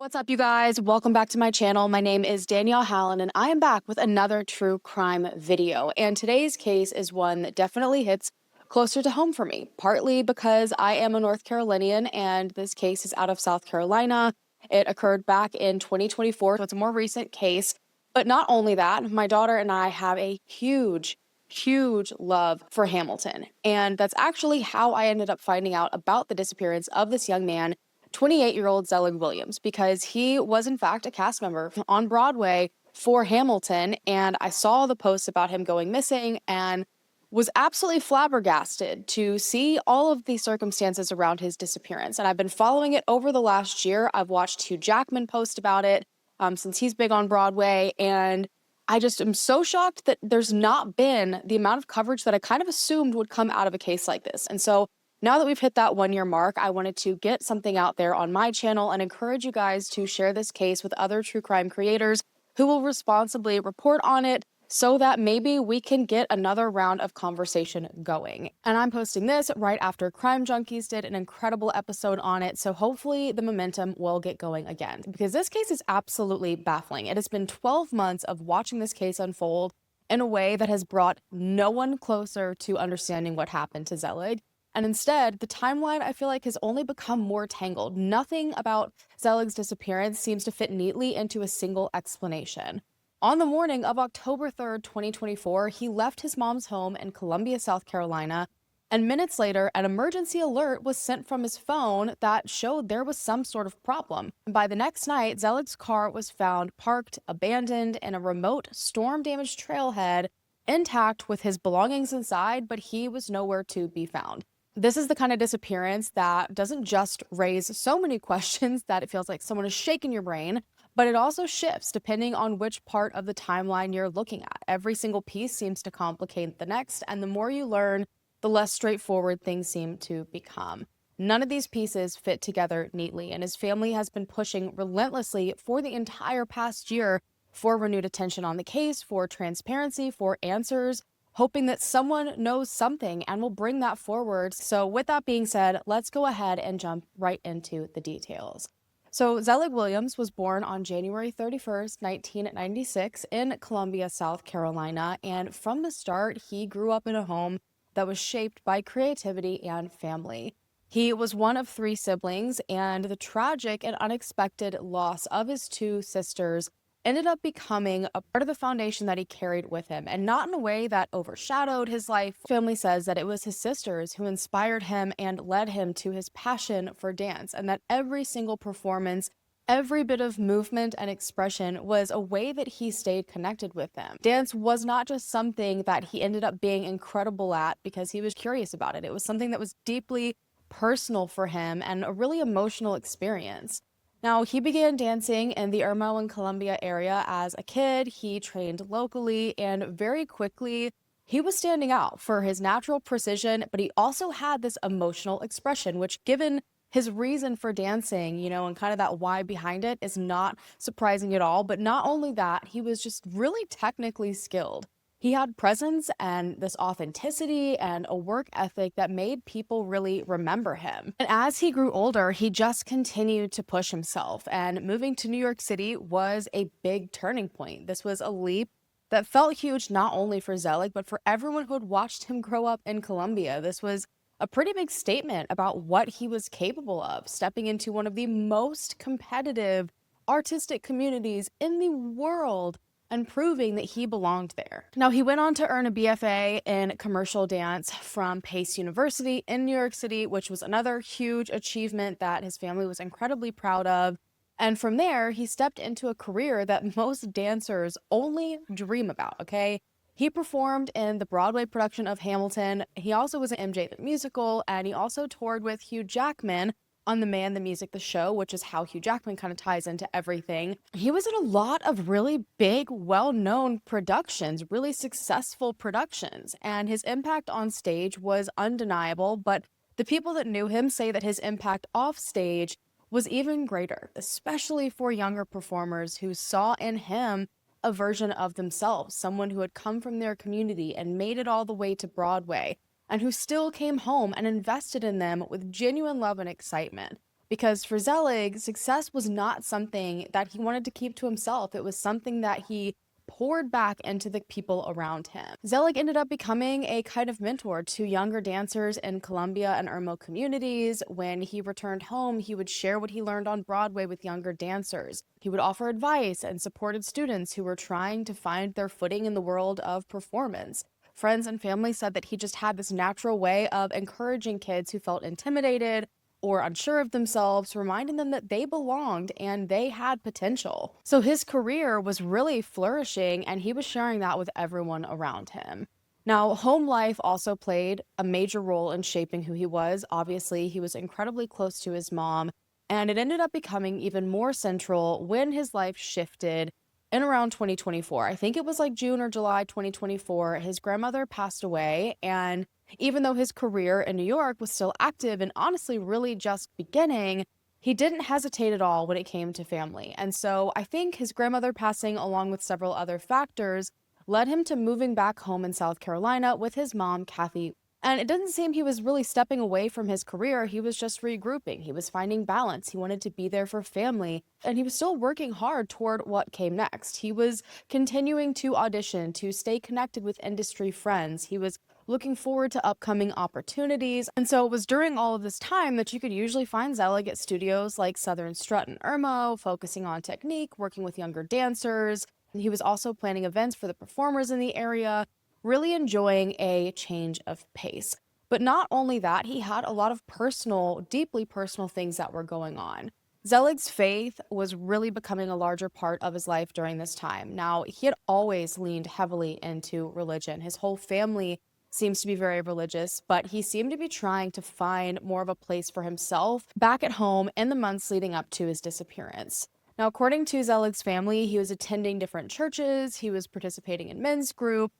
What's up, you guys? Welcome back to my channel. My name is Danelle Hallan, and I am back with another true crime video. And today's case is one that definitely hits closer to home for me, partly because I am a North Carolinian, and this case is out of South Carolina. It occurred back in 2024, so it's a more recent case. But not only that, my daughter and I have a huge love for Hamilton. And that's actually how I ended up finding out about the disappearance of this young man, 28-year-old Zelig Williams, because he was in fact a cast member on Broadway for Hamilton. And I saw the posts about him going missing and was absolutely flabbergasted to see all of the circumstances around his disappearance. And I've been following it over the last year. I've watched Hugh Jackman post about it since he's big on Broadway. And I just am so shocked that there's not been the amount of coverage that I kind of assumed would come out of a case like this. And so now that we've hit that 1-year mark, I wanted to get something out there on my channel and encourage you guys to share this case with other true crime creators who will responsibly report on it so that maybe we can get another round of conversation going. And I'm posting this right after Crime Junkies did an incredible episode on it, so hopefully the momentum will get going again, because this case is absolutely baffling. It has been 12 months of watching this case unfold in a way that has brought no one closer to understanding what happened to Zelig. And instead, the timeline, I feel like, has only become more tangled. Nothing about Zelig's disappearance seems to fit neatly into a single explanation. On the morning of October 3rd, 2024, he left his mom's home in Columbia, South Carolina, and minutes later, an emergency alert was sent from his phone that showed there was some sort of problem. And by the next night, Zelig's car was found parked, abandoned, in a remote, storm-damaged trailhead, intact with his belongings inside, but he was nowhere to be found. This is the kind of disappearance that doesn't just raise so many questions that it feels like someone is shaking your brain, but it also shifts depending on which part of the timeline you're looking at. Every single piece seems to complicate the next, and the more you learn, the less straightforward things seem to become. None of these pieces fit together neatly, and his family has been pushing relentlessly for the entire past year for renewed attention on the case, for transparency, for answers, hoping that someone knows something and will bring that forward. So with that being said, let's go ahead and jump right into the details. So Zelig Williams was born on January 31st, 1996 in Columbia, South Carolina. And from the start, he grew up in a home that was shaped by creativity and family. He was one of 3 siblings, and the tragic and unexpected loss of his 2 sisters ended up becoming a part of the foundation that he carried with him, and not in a way that overshadowed his life. Family says that it was his sisters who inspired him and led him to his passion for dance, and that every single performance, every bit of movement and expression was a way that he stayed connected with them. Dance was not just something that he ended up being incredible at because he was curious about it. It was something that was deeply personal for him and a really emotional experience. Now, he began dancing in the Irmo and Columbia area as a kid. He trained locally, and very quickly, he was standing out for his natural precision, but he also had this emotional expression, which, given his reason for dancing, and kind of that why behind it, is not surprising at all. But not only that, he was just really technically skilled. He had presence and this authenticity and a work ethic that made people really remember him. And as he grew older, he just continued to push himself, and moving to New York City was a big turning point. This was a leap that felt huge not only for Zelig, but for everyone who had watched him grow up in Columbia. This was a pretty big statement about what he was capable of, stepping into one of the most competitive artistic communities in the world and proving that he belonged there. Now, he went on to earn a BFA in commercial dance from Pace University in New York City, which was another huge achievement that his family was incredibly proud of. And from there, he stepped into a career that most dancers only dream about, okay? He performed in the Broadway production of Hamilton. He also was in MJ the Musical, and he also toured with Hugh Jackman on The Man, the Music, the Show, which is how Hugh Jackman kind of ties into everything. He was in a lot of really big, well-known productions, really successful productions, and his impact on stage was undeniable, but the people that knew him say that his impact off stage was even greater, especially for younger performers who saw in him a version of themselves, someone who had come from their community and made it all the way to Broadway, and who still came home and invested in them with genuine love and excitement. Because for Zelig, success was not something that he wanted to keep to himself. It was something that he poured back into the people around him. Zelig ended up becoming a kind of mentor to younger dancers in Columbia and Irmo communities. When he returned home, he would share what he learned on Broadway with younger dancers. He would offer advice and supported students who were trying to find their footing in the world of performance. Friends and family said that he just had this natural way of encouraging kids who felt intimidated or unsure of themselves, reminding them that they belonged and they had potential. So his career was really flourishing, and he was sharing that with everyone around him. Now, home life also played a major role in shaping who he was. Obviously, he was incredibly close to his mom, and it ended up becoming even more central when his life shifted in around 2024. I think it was like June or July 2024. His grandmother passed away, and even though his career in New York was still active and honestly really just beginning, he didn't hesitate at all when it came to family. And so I think his grandmother passing, along with several other factors, led him to moving back home in South Carolina with his mom, Kathy. And it doesn't seem he was really stepping away from his career. He was just regrouping. He was finding balance. He wanted to be there for family. And he was still working hard toward what came next. He was continuing to audition, to stay connected with industry friends. He was looking forward to upcoming opportunities. And so it was during all of this time that you could usually find Zelig at studios like Southern Strut and Irmo, focusing on technique, working with younger dancers. He was also planning events for the performers in the area, really enjoying a change of pace. But not only that, he had a lot of personal, deeply personal things that were going on. Zelig's faith was really becoming a larger part of his life during this time. Now, he had always leaned heavily into religion. His whole family seems to be very religious, but he seemed to be trying to find more of a place for himself back at home in the months leading up to his disappearance. Now, according to Zelig's family, he was attending different churches, he was participating in men's group.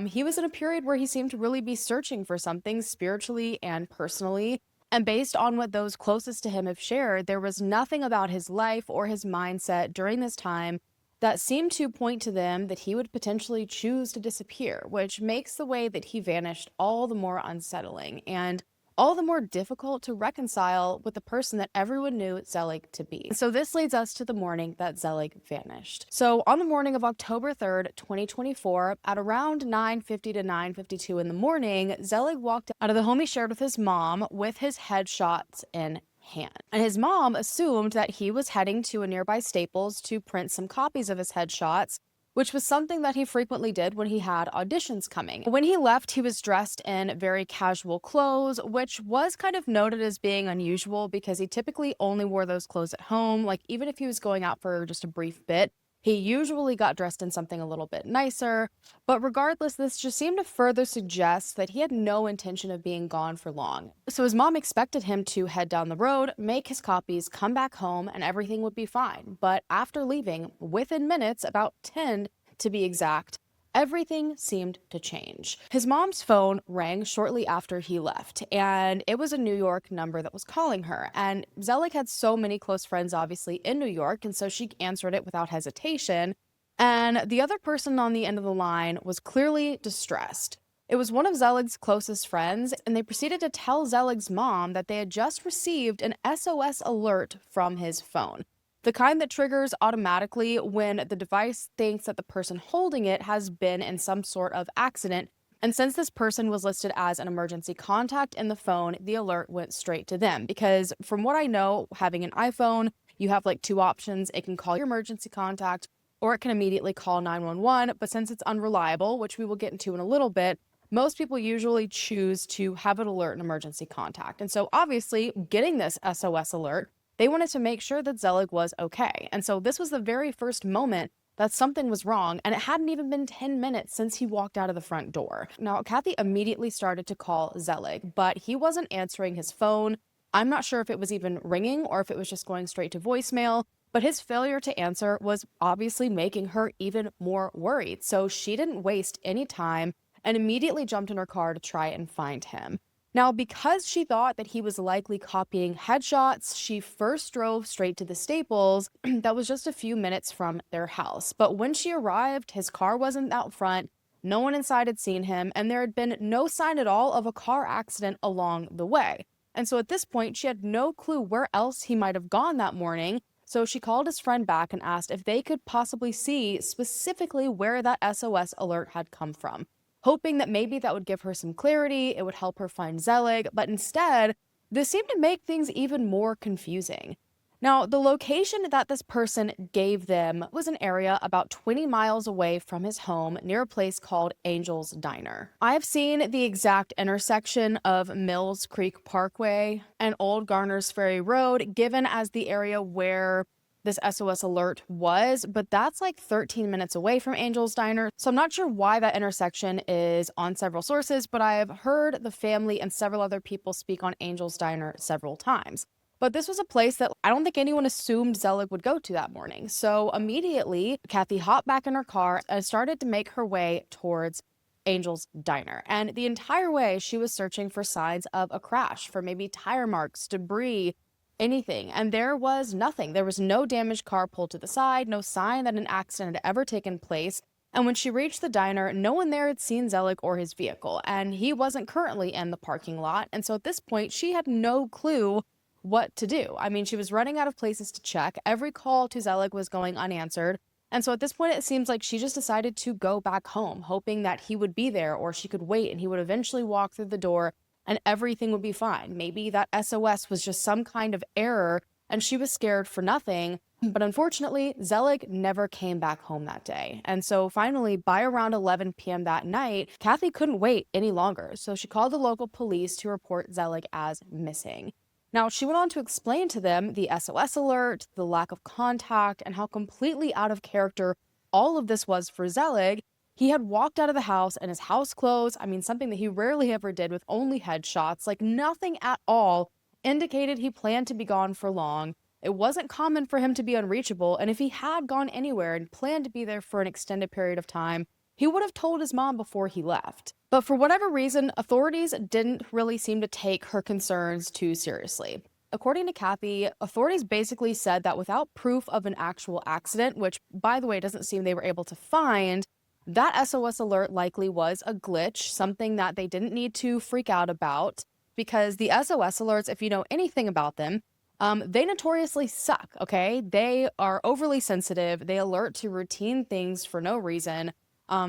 He was in a period where he seemed to really be searching for something spiritually and personally. And based on what those closest to him have shared, there was nothing about his life or his mindset during this time that seemed to point to them that he would potentially choose to disappear, which makes the way that he vanished all the more unsettling and all the more difficult to reconcile with the person that everyone knew Zelig to be. So this leads us to the morning that Zelig vanished. So on the morning of October 3rd, 2024, at around 9:50 to 9:52 in the morning, Zelig walked out of the home he shared with his mom with his headshots in hand. And his mom assumed that he was heading to a nearby Staples to print some copies of his headshots, which was something that he frequently did when he had auditions coming. When he left, he was dressed in very casual clothes, which was kind of noted as being unusual because he typically only wore those clothes at home. Like, even if he was going out for just a brief bit, he usually got dressed in something a little bit nicer. But regardless, this just seemed to further suggest that he had no intention of being gone for long. So his mom expected him to head down the road, make his copies, come back home, and everything would be fine. But after leaving, within minutes, about 10 to be exact, everything seemed to change. His mom's phone rang shortly after he left, and it was a New York number that was calling her. And Zelig had so many close friends, obviously, in New York, and so she answered it without hesitation. And the other person on the end of the line was clearly distressed. It was one of Zelig's closest friends, and they proceeded to tell Zelig's mom that they had just received an SOS alert from his phone. The kind that triggers automatically when the device thinks that the person holding it has been in some sort of accident. And since this person was listed as an emergency contact in the phone, the alert went straight to them. Because from what I know, having an iPhone, you have like two options. It can call your emergency contact or it can immediately call 911. But since it's unreliable, which we will get into in a little bit, most people usually choose to have it alert an emergency contact. And so obviously getting this SOS alert, they wanted to make sure that Zelig was okay. And so this was the very first moment that something was wrong, and it hadn't even been 10 minutes since he walked out of the front door. Now, Kathy immediately started to call Zelig, but he wasn't answering his phone. I'm not sure if it was even ringing or if it was just going straight to voicemail, but his failure to answer was obviously making her even more worried. So she didn't waste any time and immediately jumped in her car to try and find him. Now, because she thought that he was likely copying headshots, she first drove straight to the Staples that was just a few minutes from their house. But when she arrived, his car wasn't out front, no one inside had seen him, and there had been no sign at all of a car accident along the way. And so at this point, she had no clue where else he might have gone that morning. So she called his friend back and asked if they could possibly see specifically where that SOS alert had come from, hoping that maybe that would give her some clarity, it would help her find Zelig, but instead, this seemed to make things even more confusing. Now, the location that this person gave them was an area about 20 miles away from his home near a place called Angel's Diner. I have seen the exact intersection of Mills Creek Parkway and Old Garner's Ferry Road given as the area where this SOS alert was, but that's like 13 minutes away from Angel's Diner. So I'm not sure why that intersection is on several sources, but I have heard the family and several other people speak on Angel's Diner several times. But this was a place that I don't think anyone assumed Zelig would go to that morning. So immediately, Kathy hopped back in her car and started to make her way towards Angel's Diner. And the entire way, she was searching for signs of a crash, for maybe tire marks, debris, anything. And there was nothing. There was no damaged car pulled to the side, no sign that an accident had ever taken place. And when she reached the diner, no one there had seen Zelig or his vehicle, and he wasn't currently in the parking lot. And so at this point, she had no clue what to do. I mean, she was running out of places to check. Every call to Zelig was going unanswered. And so at this point, it seems like she just decided to go back home, hoping that he would be there or she could wait and he would eventually walk through the door and everything would be fine. Maybe that SOS was just some kind of error and she was scared for nothing. But unfortunately, Zelig never came back home that day. And so finally, by around 11 p.m. that night, Kathy couldn't wait any longer. So she called the local police to report Zelig as missing. Now, she went on to explain to them the SOS alert, the lack of contact, and how completely out of character all of this was for Zelig. He had walked out of the house in his house clothes. I mean, something that he rarely ever did with only headshots. Like, nothing at all indicated he planned to be gone for long. It wasn't common for him to be unreachable, and if he had gone anywhere and planned to be there for an extended period of time, he would have told his mom before he left. But for whatever reason, authorities didn't really seem to take her concerns too seriously. According to Kathy, authorities basically said that without proof of an actual accident, which, by the way, doesn't seem they were able to find, that SOS alert likely was a glitch, something that they didn't need to freak out about, because the SOS alerts, if you know anything about them, they notoriously suck, okay? They are overly sensitive. They alert to routine things for no reason.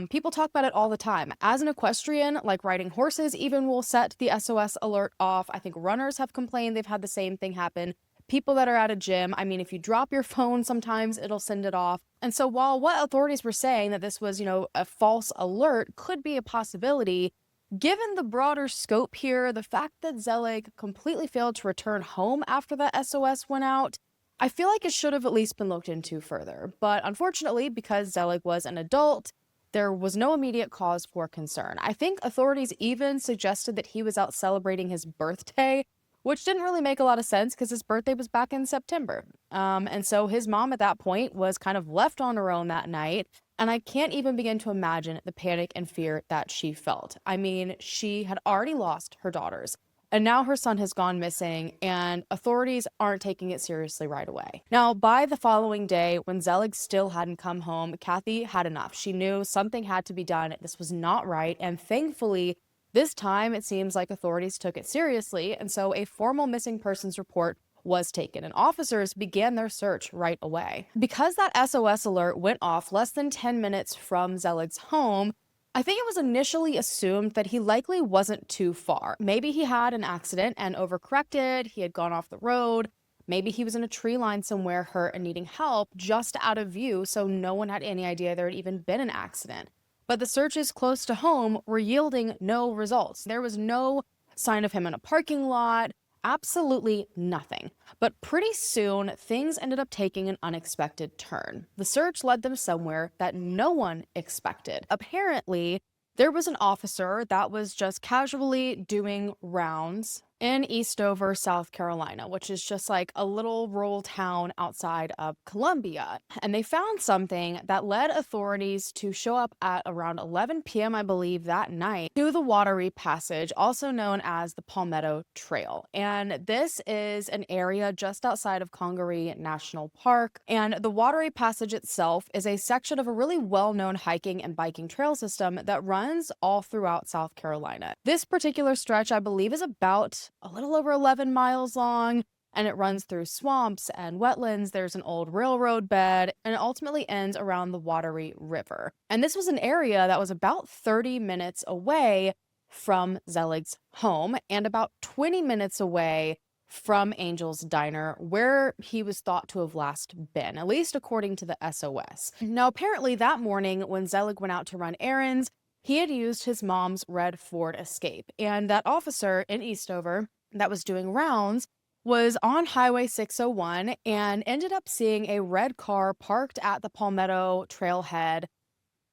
People talk about it all the time. As an equestrian, like riding horses even will set the SOS alert off. I think runners have complained they've had the same thing happen. People that are at a gym, I mean, if you drop your phone, sometimes it'll send it off. And so while what authorities were saying that this was, a false alert could be a possibility, given the broader scope here, the fact that Zelig completely failed to return home after that SOS went out, I feel like it should have at least been looked into further. But unfortunately, because Zelig was an adult, there was no immediate cause for concern. I think authorities even suggested that he was out celebrating his birthday, which didn't really make a lot of sense because his birthday was back in September. And so his mom at that point was kind of left on her own that night. And I can't even begin to imagine the panic and fear that she felt. I mean, she had already lost her daughters, and now her son has gone missing, and authorities aren't taking it seriously right away. Now, by the following day, when Zelig still hadn't come home, Kathy had enough. She knew something had to be done. This was not right. And thankfully, this time it seems like authorities took it seriously. And so a formal missing persons report was taken, and officers began their search right away. Because that SOS alert went off less than 10 minutes from Zelig's home, I think it was initially assumed that he likely wasn't too far. Maybe he had an accident and overcorrected, he had gone off the road, maybe he was in a tree line somewhere hurt and needing help just out of view, so no one had any idea there had even been an accident. But the searches close to home were yielding no results. There was no sign of him in a parking lot, absolutely nothing. But pretty soon, things ended up taking an unexpected turn. The search led them somewhere that no one expected. Apparently, there was an officer that was just casually doing rounds in Eastover, South Carolina, which is just like a little rural town outside of Columbia. And they found something that led authorities to show up at around 11 p.m., I believe, that night to the Watery Passage, also known as the Palmetto Trail. And this is an area just outside of Congaree National Park. And the Watery Passage itself is a section of a really well-known hiking and biking trail system that runs all throughout South Carolina. This particular stretch, I believe, is about about a little over 11 miles long, and it runs through swamps and wetlands. There's an old railroad bed, and it ultimately ends around the watery river. And this was an area that was about 30 minutes away from Zelig's home and about 20 minutes away from Angel's Diner, where he was thought to have last been, at least according to the SOS. Now, apparently that morning when Zelig went out to run errands, he had used his mom's red Ford Escape, and that officer in Eastover that was doing rounds was on Highway 601 and ended up seeing a red car parked at the Palmetto trailhead.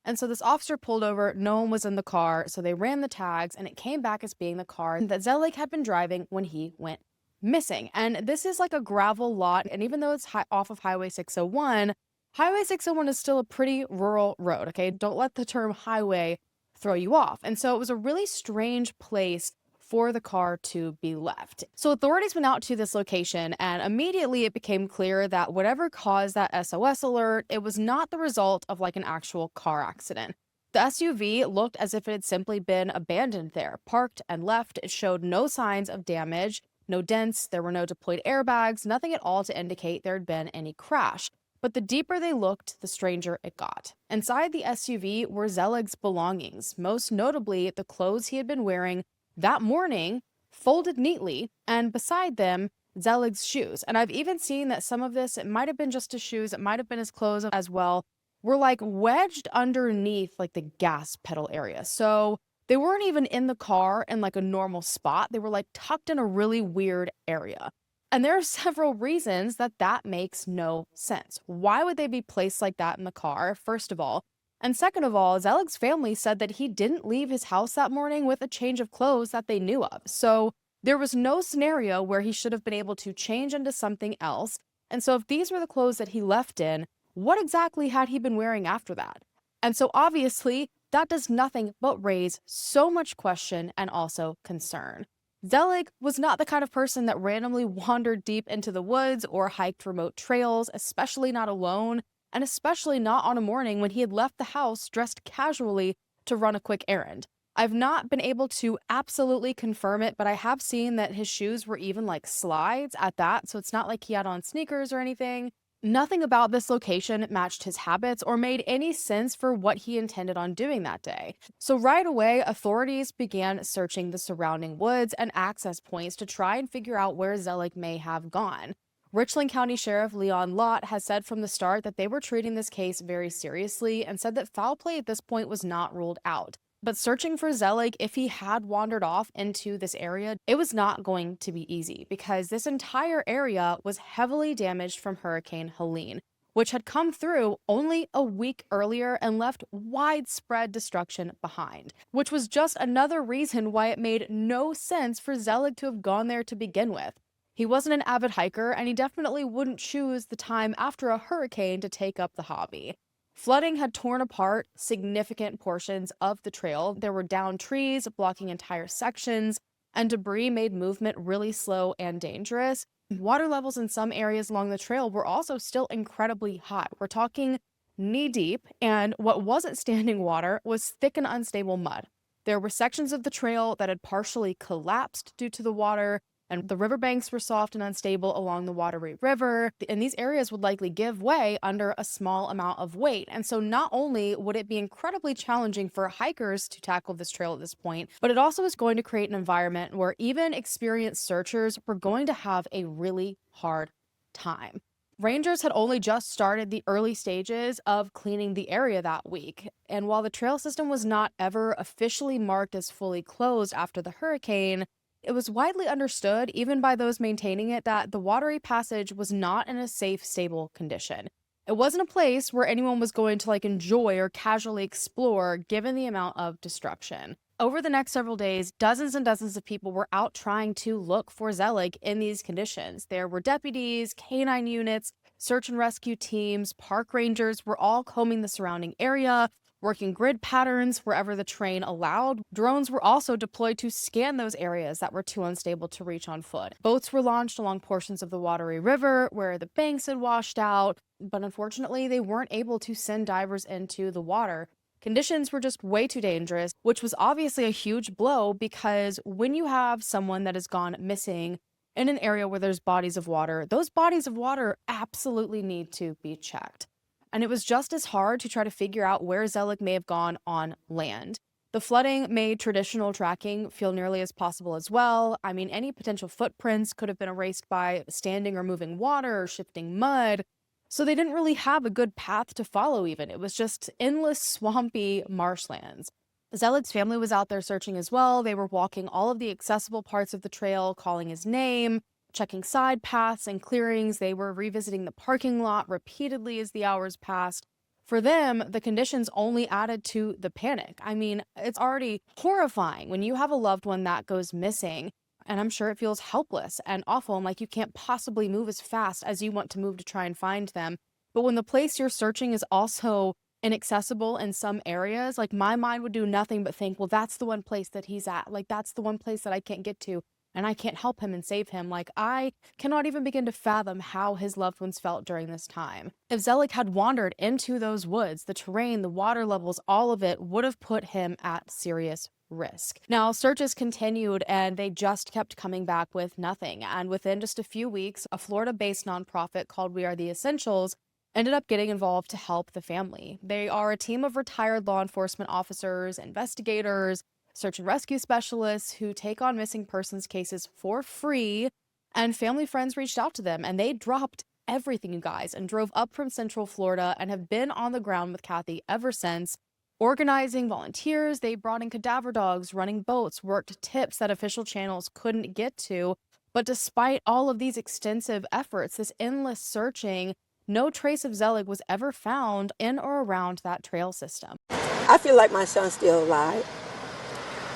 And so this officer pulled over, no one was in the car, so they ran the tags, and it came back as being the car that Zelig had been driving when he went missing. And this is like a gravel lot, and even though it's off of Highway 601, Highway 601 is still a pretty rural road, okay? Don't let the term highway throw you off. And so it was a really strange place for the car to be left. So authorities went out to this location, and immediately it became clear that whatever caused that SOS alert, it was not the result of like an actual car accident. The SUV looked as if it had simply been abandoned there, parked and left. It showed no signs of damage, no dents, there were no deployed airbags, nothing at all to indicate there had been any crash. But the deeper they looked, the stranger it got. Inside the SUV were Zelig's belongings, most notably the clothes he had been wearing that morning, folded neatly, and beside them, Zelig's shoes. And I've even seen that some of this, it might have been just his shoes, it might have been his clothes as well, were like wedged underneath like the gas pedal area. So they weren't even in the car in like a normal spot. They were like tucked in a really weird area. And there are several reasons that that makes no sense. Why would they be placed like that in the car, first of all? And second of all, Zelig's family said that he didn't leave his house that morning with a change of clothes that they knew of. So there was no scenario where he should have been able to change into something else. And so if these were the clothes that he left in, what exactly had he been wearing after that? And so obviously, that does nothing but raise so much question and also concern. Zelig was not the kind of person that randomly wandered deep into the woods or hiked remote trails, especially not alone, and especially not on a morning when he had left the house dressed casually to run a quick errand. I've not been able to absolutely confirm it, but I have seen that his shoes were even like slides at that, so it's not like he had on sneakers or anything. Nothing about this location matched his habits or made any sense for what he intended on doing that day. So right away, authorities began searching the surrounding woods and access points to try and figure out where Zelig may have gone. Richland County Sheriff Leon Lott has said from the start that they were treating this case very seriously and said that foul play at this point was not ruled out. But searching for Zelig, if he had wandered off into this area, it was not going to be easy because this entire area was heavily damaged from Hurricane Helene, which had come through only a week earlier and left widespread destruction behind, which was just another reason why it made no sense for Zelig to have gone there to begin with. He wasn't an avid hiker, and he definitely wouldn't choose the time after a hurricane to take up the hobby. Flooding had torn apart significant portions of the trail. There were downed trees blocking entire sections, and debris made movement really slow and dangerous. Water levels in some areas along the trail were also still incredibly high. We're talking knee-deep, and what wasn't standing water was thick and unstable mud. There were sections of the trail that had partially collapsed due to the water, and the riverbanks were soft and unstable along the watery river, and these areas would likely give way under a small amount of weight. And so not only would it be incredibly challenging for hikers to tackle this trail at this point, but it also is going to create an environment where even experienced searchers were going to have a really hard time. Rangers had only just started the early stages of cleaning the area that week, and while the trail system was not ever officially marked as fully closed after the hurricane, it was widely understood, even by those maintaining it, that the watery passage was not in a safe, stable condition. It wasn't a place where anyone was going to enjoy or casually explore, given the amount of destruction. Over the next several days, dozens and dozens of people were out trying to look for Zelig in these conditions. There were deputies, canine units, search and rescue teams, park rangers were all combing the surrounding area, working grid patterns wherever the terrain allowed. Drones were also deployed to scan those areas that were too unstable to reach on foot. Boats were launched along portions of the watery river where the banks had washed out, but unfortunately they weren't able to send divers into the water Conditions were just way too dangerous, which was obviously a huge blow because when you have someone that has gone missing in an area where there's bodies of water, those bodies of water absolutely need to be checked. And it was just as hard to try to figure out where Zelig may have gone on land. The flooding made traditional tracking feel nearly as possible as well. I mean, any potential footprints could have been erased by standing or moving water or shifting mud. So they didn't really have a good path to follow even. It was just endless swampy marshlands. Zelig's family was out there searching as well. They were walking all of the accessible parts of the trail, calling his name, checking side paths and clearings. They were revisiting the parking lot repeatedly as the hours passed. For them, the conditions only added to the panic. I mean, it's already horrifying when you have a loved one that goes missing. And I'm sure it feels helpless and awful and like you can't possibly move as fast as you want to move to try and find them. But when the place you're searching is also inaccessible in some areas, like my mind would do nothing but think, well, that's the one place that he's at. Like, that's the one place that I can't get to and I can't help him and save him. Like, I cannot even begin to fathom how his loved ones felt during this time. If Zelig had wandered into those woods, the terrain, the water levels, all of it would have put him at serious risk. Now, searches continued and they just kept coming back with nothing. And within just a few weeks, a Florida-based nonprofit called We Are the Essentials ended up getting involved to help the family. They are a team of retired law enforcement officers, investigators, search and rescue specialists who take on missing persons cases for free. And family friends reached out to them and they dropped everything, you guys, and drove up from Central Florida and have been on the ground with Kathy ever since. Organizing volunteers, they brought in cadaver dogs, running boats, worked tips that official channels couldn't get to. But despite all of these extensive efforts, this endless searching, no trace of Zelig was ever found in or around that trail system. I feel like my son's still alive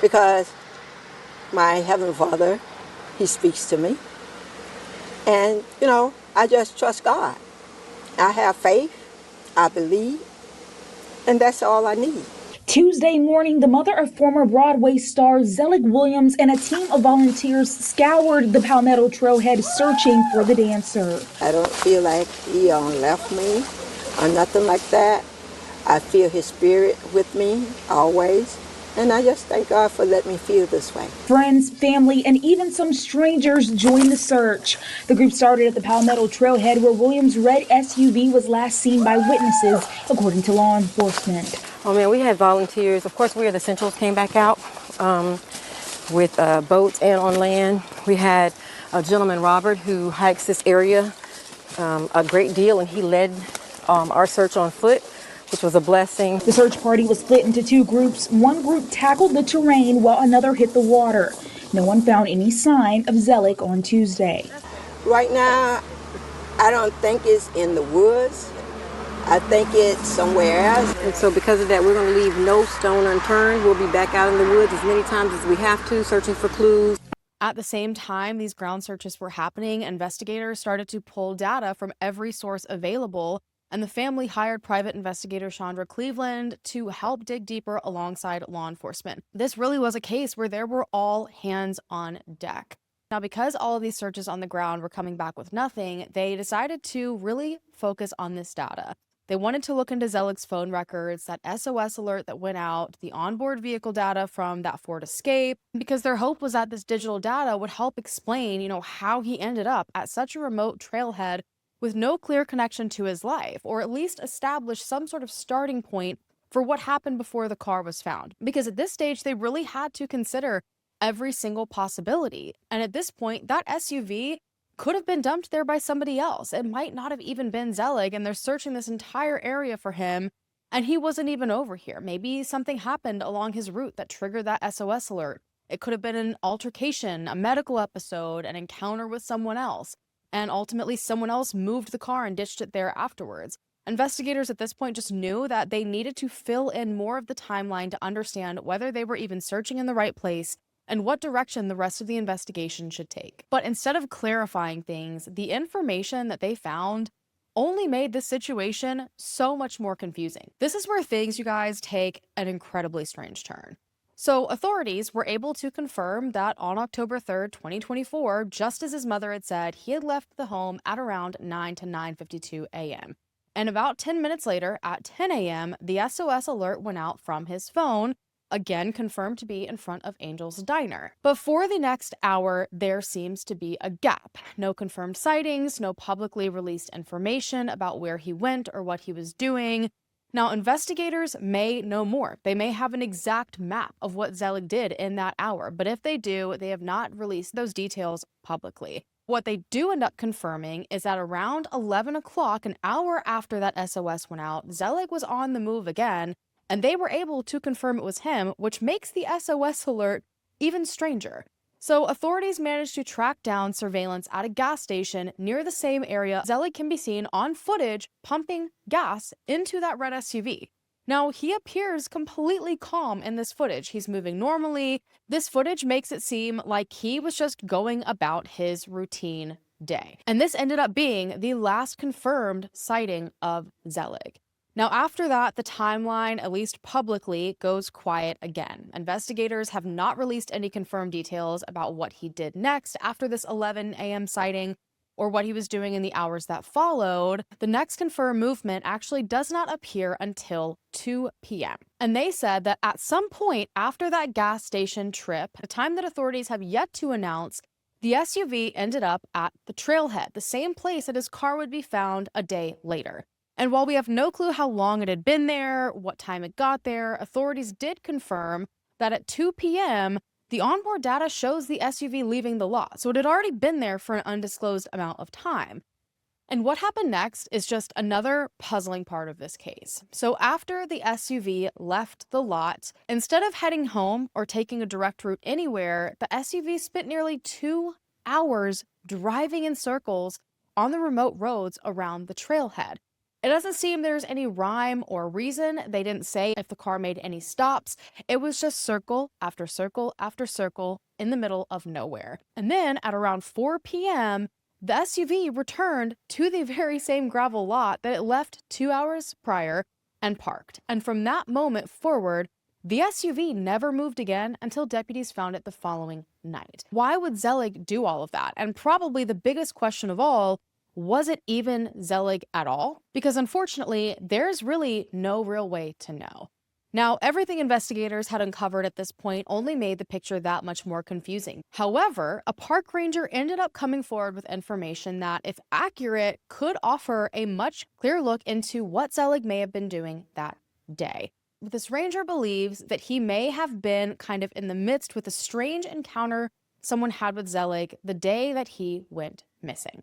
because my Heavenly Father, He speaks to me. And, I just trust God. I have faith, I believe, and that's all I need. Tuesday morning, the mother of former Broadway star Zelig Williams and a team of volunteers scoured the Palmetto trailhead searching for the dancer. I don't feel like he left me or nothing like that. I feel his spirit with me always. And I just thank God for letting me feel this way. Friends, family, and even some strangers joined the search. The group started at the Palmetto trailhead where Williams' red SUV was last seen by witnesses, according to law enforcement. Oh man, we had volunteers. Of course, We Are the Essentials came back out with boats and on land. We had a gentleman, Robert, who hikes this area a great deal, and he led our search on foot, which was a blessing. The search party was split into two groups. One group tackled the terrain while another hit the water. No one found any sign of Zelig on Tuesday. Right now, I don't think it's in the woods. I think it's somewhere else. And so because of that, we're going to leave no stone unturned. We'll be back out in the woods as many times as we have to, searching for clues. At the same time these ground searches were happening, investigators started to pull data from every source available, and the family hired private investigator Chandra Cleveland to help dig deeper alongside law enforcement. This really was a case where there were all hands on deck. Now, because all of these searches on the ground were coming back with nothing, they decided to really focus on this data. They wanted to look into Zelig's phone records, that SOS alert that went out, the onboard vehicle data from that Ford Escape, because their hope was that this digital data would help explain, how he ended up at such a remote trailhead with no clear connection to his life, or at least establish some sort of starting point for what happened before the car was found. Because at this stage, they really had to consider every single possibility. And at this point, that SUV could have been dumped there by somebody else. It might not have even been Zelig, and they're searching this entire area for him, and he wasn't even over here. Maybe something happened along his route that triggered that SOS alert. It could have been an altercation, a medical episode, an encounter with someone else, and ultimately someone else moved the car and ditched it there afterwards. Investigators at this point just knew that they needed to fill in more of the timeline to understand whether they were even searching in the right place and what direction the rest of the investigation should take. But instead of clarifying things, the information that they found only made this situation so much more confusing. This is where things, you guys, take an incredibly strange turn. So authorities were able to confirm that on October 3rd, 2024, just as his mother had said, he had left the home at around 9 to 9:52 a.m. And about 10 minutes later, at 10 a.m., the SOS alert went out from his phone, again confirmed to be in front of Angel's Diner. But for the next hour, there seems to be a gap. No confirmed sightings, no publicly released information about where he went or what he was doing. Now, investigators may know more. They may have an exact map of what Zelig did in that hour, but if they do, they have not released those details publicly. What they do end up confirming is that around 11 o'clock, an hour after that SOS went out, Zelig was on the move again, and they were able to confirm it was him, which makes the SOS alert even stranger. So authorities managed to track down surveillance at a gas station near the same area. Zelig can be seen on footage pumping gas into that red SUV. Now, he appears completely calm in this footage. He's moving normally. This footage makes it seem like he was just going about his routine day. And this ended up being the last confirmed sighting of Zelig. Now, after that, the timeline, at least publicly, goes quiet again. Investigators have not released any confirmed details about what he did next after this 11 a.m. sighting or what he was doing in the hours that followed. The next confirmed movement actually does not appear until 2 p.m. And they said that at some point after that gas station trip, a time that authorities have yet to announce, the SUV ended up at the trailhead, the same place that his car would be found a day later. And while we have no clue how long it had been there, what time it got there, authorities did confirm that at 2 p.m., the onboard data shows the SUV leaving the lot, so it had already been there for an undisclosed amount of time. And what happened next is just another puzzling part of this case. So after the SUV left the lot, instead of heading home or taking a direct route anywhere, the SUV spent nearly 2 hours driving in circles on the remote roads around the trailhead. It doesn't seem there's any rhyme or reason. They didn't say if the car made any stops. It was just circle after circle after circle in the middle of nowhere. And then at around 4 p.m., the SUV returned to the very same gravel lot that it left 2 hours prior and parked. And from that moment forward, the SUV never moved again until deputies found it the following night. Why would Zelig do all of that? And probably the biggest question of all, was it even Zelig at all? Because unfortunately, there's really no real way to know. Now, everything investigators had uncovered at this point only made the picture that much more confusing. However, a park ranger ended up coming forward with information that, if accurate, could offer a much clearer look into what Zelig may have been doing that day. This ranger believes that he may have been kind of in the midst with a strange encounter someone had with Zelig the day that he went missing.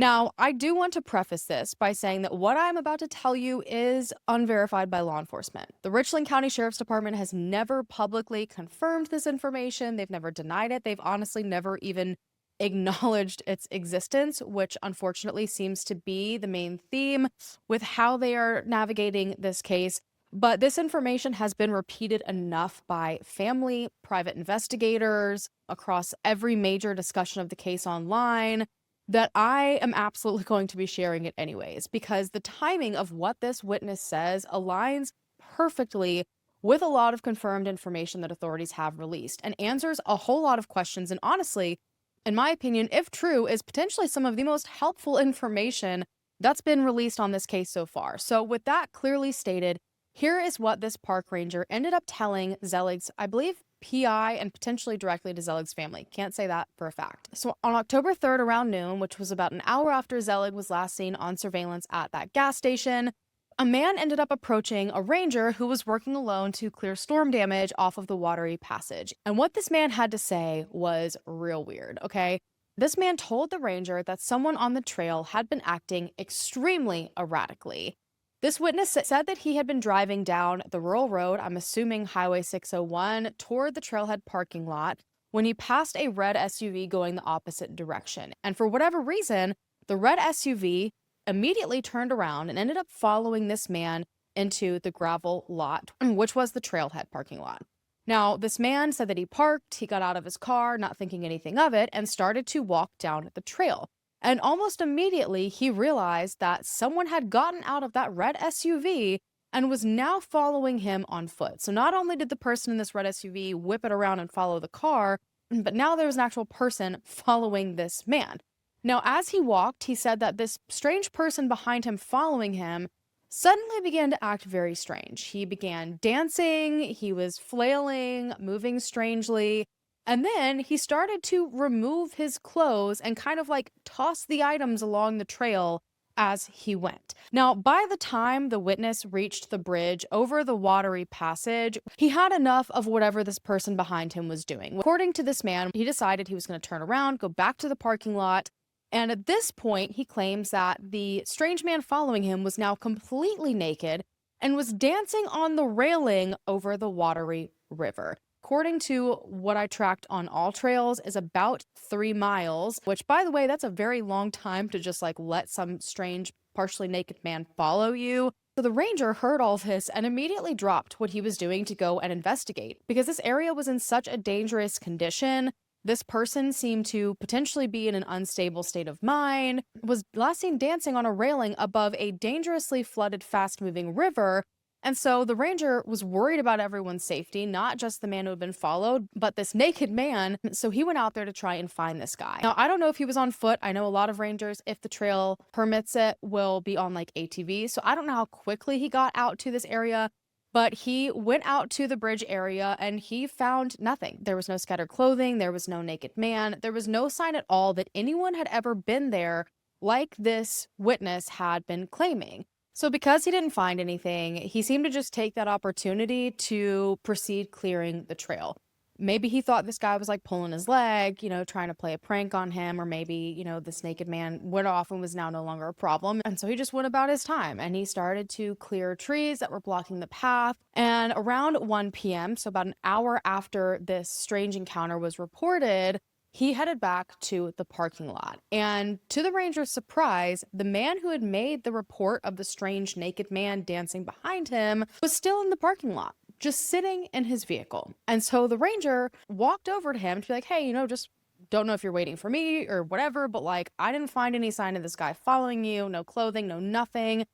Now, I do want to preface this by saying that what I'm about to tell you is unverified by law enforcement. The Richland County Sheriff's Department has never publicly confirmed this information. They've never denied it. They've honestly never even acknowledged its existence, which unfortunately seems to be the main theme with how they are navigating this case. But this information has been repeated enough by family, private investigators, across every major discussion of the case online, that I am absolutely going to be sharing it anyways, because the timing of what this witness says aligns perfectly with a lot of confirmed information that authorities have released and answers a whole lot of questions. And honestly, in my opinion, if true, is potentially some of the most helpful information that's been released on this case so far. So with that clearly stated, here is what this park ranger ended up telling Zelig's, I believe, PI and potentially directly to Zelig's family. Can't say that for a fact. So on October 3rd around noon, which was about an hour after Zelig was last seen on surveillance at that gas station, a man ended up approaching a ranger who was working alone to clear storm damage off of the watery passage. And what this man had to say was real weird, okay? This man told the ranger that someone on the trail had been acting extremely erratically. This witness said that he had been driving down the rural road, I'm assuming Highway 601, toward the trailhead parking lot when he passed a red SUV going the opposite direction. And for whatever reason, the red SUV immediately turned around and ended up following this man into the gravel lot, which was the trailhead parking lot. Now, this man said that he parked, he got out of his car, not thinking anything of it, and started to walk down the trail. And almost immediately, he realized that someone had gotten out of that red SUV and was now following him on foot. So not only did the person in this red SUV whip it around and follow the car, but now there was an actual person following this man. Now, as he walked, he said that this strange person behind him following him suddenly began to act very strange. He began dancing, he was flailing, moving strangely, and then he started to remove his clothes and kind of like toss the items along the trail as he went. Now, by the time the witness reached the bridge over the watery passage, he had enough of whatever this person behind him was doing. According to this man, he decided he was going to turn around, go back to the parking lot, and at this point, he claims that the strange man following him was now completely naked and was dancing on the railing over the watery river. According to what I tracked on All Trails, is about 3 miles, which, by the way, that's a very long time to just like let some strange, partially naked man follow you. So the ranger heard all of this and immediately dropped what he was doing to go and investigate because this area was in such a dangerous condition. This person seemed to potentially be in an unstable state of mind, was last seen dancing on a railing above a dangerously flooded, fast-moving river. And so the ranger was worried about everyone's safety, not just the man who had been followed, but this naked man. So he went out there to try and find this guy. Now, I don't know if he was on foot. I know a lot of rangers, if the trail permits it, will be on like ATVs. So I don't know how quickly he got out to this area, but he went out to the bridge area and he found nothing. There was no scattered clothing. There was no naked man. There was no sign at all that anyone had ever been there like this witness had been claiming. So because he didn't find anything, he seemed to just take that opportunity to proceed clearing the trail. Maybe he thought this guy was like pulling his leg, trying to play a prank on him, or maybe, this naked man went off and was now no longer a problem. And so he just went about his time and he started to clear trees that were blocking the path. And around 1 p.m., so about an hour after this strange encounter was reported, he headed back to the parking lot. And to the ranger's surprise, the man who had made the report of the strange naked man dancing behind him was still in the parking lot, just sitting in his vehicle. And so the ranger walked over to him to be like, hey, just don't know if you're waiting for me or whatever, but like, I didn't find any sign of this guy following you, no clothing, no nothing.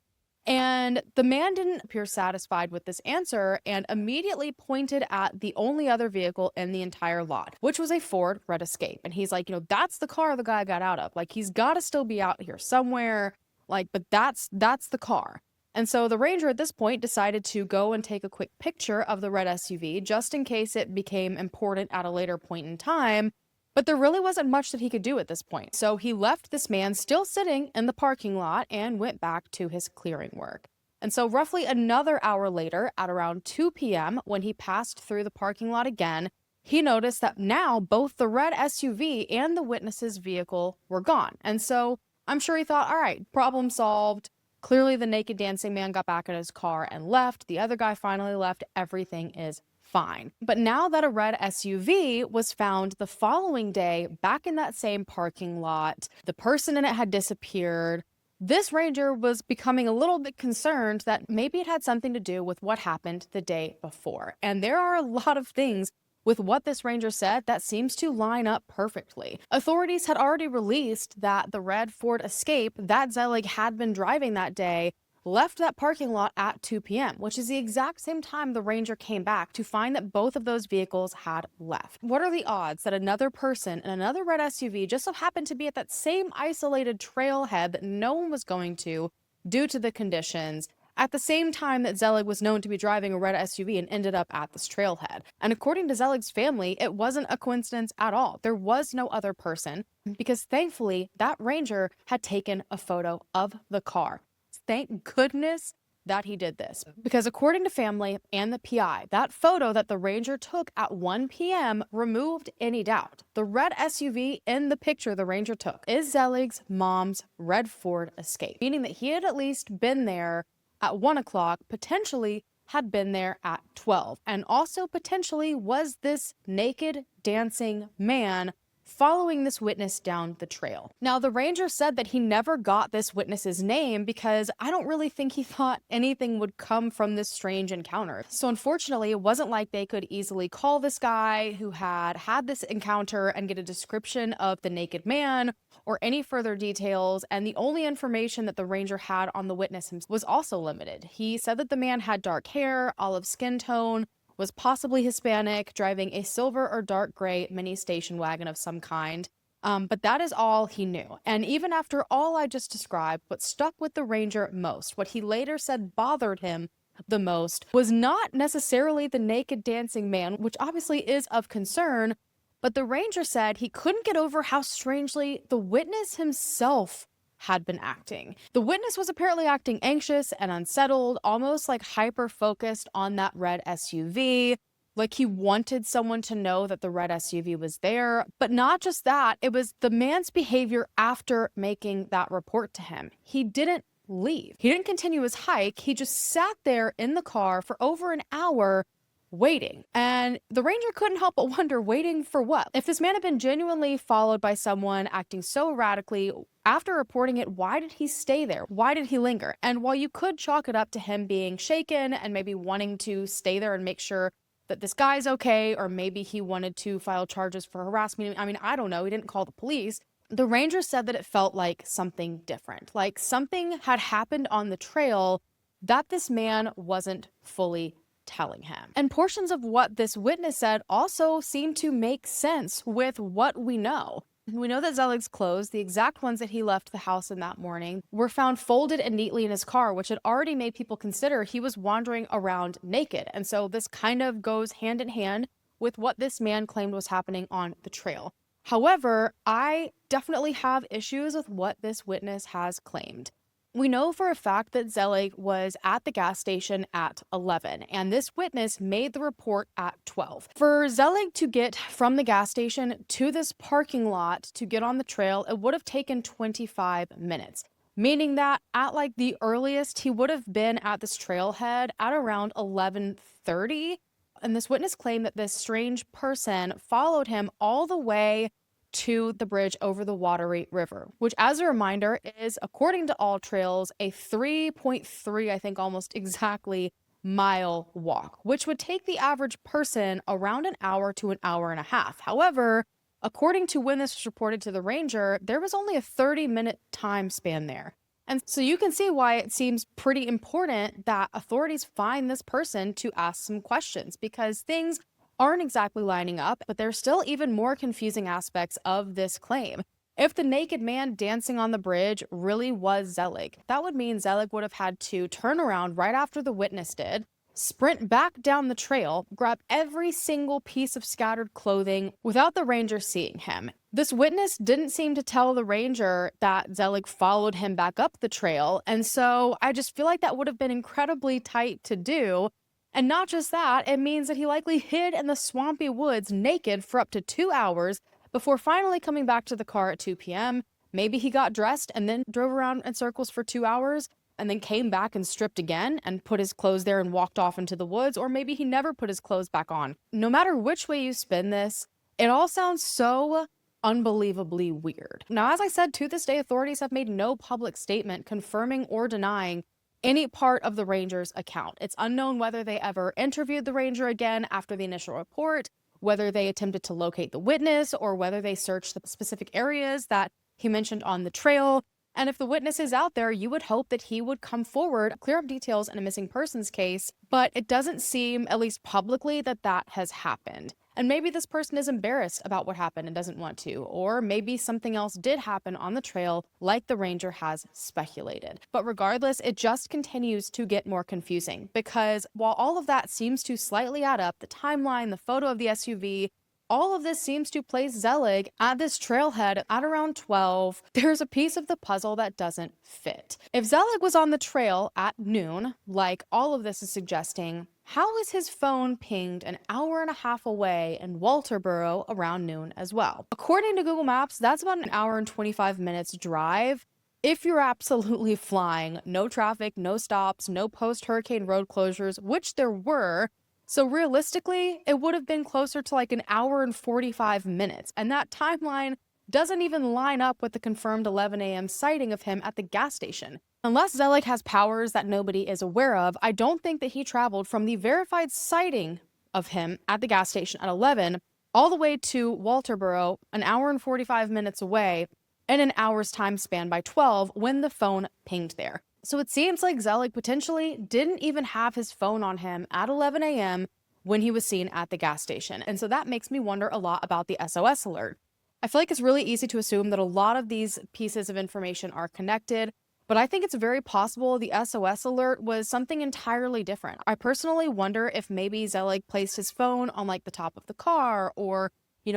And the man didn't appear satisfied with this answer and immediately pointed at the only other vehicle in the entire lot, which was a Ford Red Escape. And he's like, that's the car the guy got out of. Like, he's got to still be out here somewhere. Like, but that's the car. And so the ranger at this point decided to go and take a quick picture of the red SUV just in case it became important at a later point in time. But there really wasn't much that he could do at this point. So he left this man still sitting in the parking lot and went back to his clearing work. And so roughly another hour later, at around 2 p.m., when he passed through the parking lot again, he noticed that now both the red SUV and the witness's vehicle were gone. And so I'm sure he thought, all right, problem solved. Clearly the naked dancing man got back in his car and left. The other guy finally left. Everything is fine. But now that a red SUV was found the following day back in that same parking lot, the person in it had disappeared. This ranger was becoming a little bit concerned that maybe it had something to do with what happened the day before. And there are a lot of things with what this ranger said that seems to line up perfectly. Authorities had already released that the red Ford Escape that Zelig had been driving that day left that parking lot at 2 p.m., which is the exact same time the ranger came back to find that both of those vehicles had left. What are the odds that another person in another red SUV just so happened to be at that same isolated trailhead that no one was going to due to the conditions at the same time that Zelig was known to be driving a red SUV and ended up at this trailhead? And according to Zelig's family, it wasn't a coincidence at all. There was no other person because thankfully that ranger had taken a photo of the car. Thank goodness that he did this, because according to family and the PI, that photo that the ranger took at 1 p.m. removed any doubt. The red SUV in the picture the ranger took is Zelig's mom's red Ford Escape, meaning that he had at least been there at 1 o'clock, potentially had been there at 12, and also potentially was this naked dancing man following this witness down the trail. Now, the ranger said that he never got this witness's name because I don't really think he thought anything would come from this strange encounter. So unfortunately, it wasn't like they could easily call this guy who had had this encounter and get a description of the naked man or any further details. And the only information that the ranger had on the witness was also limited. He said that the man had dark hair, olive skin tone, was possibly Hispanic, driving a silver or dark gray mini station wagon of some kind. But that is all he knew. And even after all I just described, what stuck with the ranger most, what he later said bothered him the most, was not necessarily the naked dancing man, which obviously is of concern, but the ranger said he couldn't get over how strangely the witness himself had been acting. The witness was apparently acting anxious and unsettled, almost like hyper-focused on that red SUV, like he wanted someone to know that the red SUV was there. But not just that, it was the man's behavior after making that report to him. He didn't leave. He didn't continue his hike. He just sat there in the car for over an hour waiting. And the ranger couldn't help but wonder, waiting for what? If this man had been genuinely followed by someone acting so erratically, after reporting it, why did he stay there? Why did he linger? And while you could chalk it up to him being shaken and maybe wanting to stay there and make sure that this guy's okay, or maybe he wanted to file charges for harassment. I mean, I don't know. He didn't call the police. The ranger said that it felt like something different, like something had happened on the trail that this man wasn't fully telling him. And portions of what this witness said also seem to make sense with what we know. We know that Zelig's clothes, the exact ones that he left the house in that morning, were found folded and neatly in his car, which had already made people consider he was wandering around naked. And so this kind of goes hand in hand with what this man claimed was happening on the trail. However, I definitely have issues with what this witness has claimed. We know for a fact that Zelig was at the gas station at 11, and this witness made the report at 12. For Zelig to get from the gas station to this parking lot to get on the trail, it would have taken 25 minutes, meaning that at like the earliest, he would have been at this trailhead at around 11:30. And this witness claimed that this strange person followed him all the way to the bridge over the Wateree River, which, as a reminder, is, according to All Trails, a 3.3, I think almost exactly, mile walk, which would take the average person around an hour to an hour and a half. However, according to when this was reported to the ranger, there was only a 30-minute time span there. And so you can see why it seems pretty important that authorities find this person to ask some questions, because things aren't exactly lining up, but there's still even more confusing aspects of this claim. If the naked man dancing on the bridge really was Zelig, that would mean Zelig would have had to turn around right after the witness did, sprint back down the trail, grab every single piece of scattered clothing without the ranger seeing him. This witness didn't seem to tell the ranger that Zelig followed him back up the trail, and so I just feel like that would have been incredibly tight to do. And not just that, it means that he likely hid in the swampy woods naked for up to 2 hours before finally coming back to the car at 2 p.m. Maybe he got dressed and then drove around in circles for 2 hours and then came back and stripped again and put his clothes there and walked off into the woods, or maybe he never put his clothes back on. No matter which way you spin this, it all sounds so unbelievably weird. Now, as I said, to this day, authorities have made no public statement confirming or denying any part of the ranger's account. It's unknown whether they ever interviewed the ranger again after the initial report, whether they attempted to locate the witness, or whether they searched the specific areas that he mentioned on the trail. And if the witness is out there, you would hope that he would come forward, clear up details in a missing persons case, but it doesn't seem, at least publicly, that that has happened. And maybe this person is embarrassed about what happened and doesn't want to, or maybe something else did happen on the trail like the ranger has speculated. But regardless, it just continues to get more confusing, because while all of that seems to slightly add up, the timeline, the photo of the SUV, all of this seems to place Zelig at this trailhead at around 12. There's a piece of the puzzle that doesn't fit. If Zelig was on the trail at noon, like all of this is suggesting, how is his phone pinged an hour and a half away in Walterboro around noon as well? According to Google Maps, that's about an hour and 25 minutes drive. If you're absolutely flying, no traffic, no stops, no post-hurricane road closures, which there were. So realistically, it would have been closer to like an hour and 45 minutes. And that timeline doesn't even line up with the confirmed 11 a.m. sighting of him at the gas station. Unless Zelig has powers that nobody is aware of, I don't think that he traveled from the verified sighting of him at the gas station at 11 all the way to Walterboro, an hour and 45 minutes away, in an hour's time span by 12 when the phone pinged there. So it seems like Zelig potentially didn't even have his phone on him at 11 a.m. when he was seen at the gas station. And so that makes me wonder a lot about the SOS alert. I feel like it's really easy to assume that a lot of these pieces of information are connected, but I think it's very possible the SOS alert was something entirely different. I personally wonder if maybe Zelig placed his phone on like the top of the car or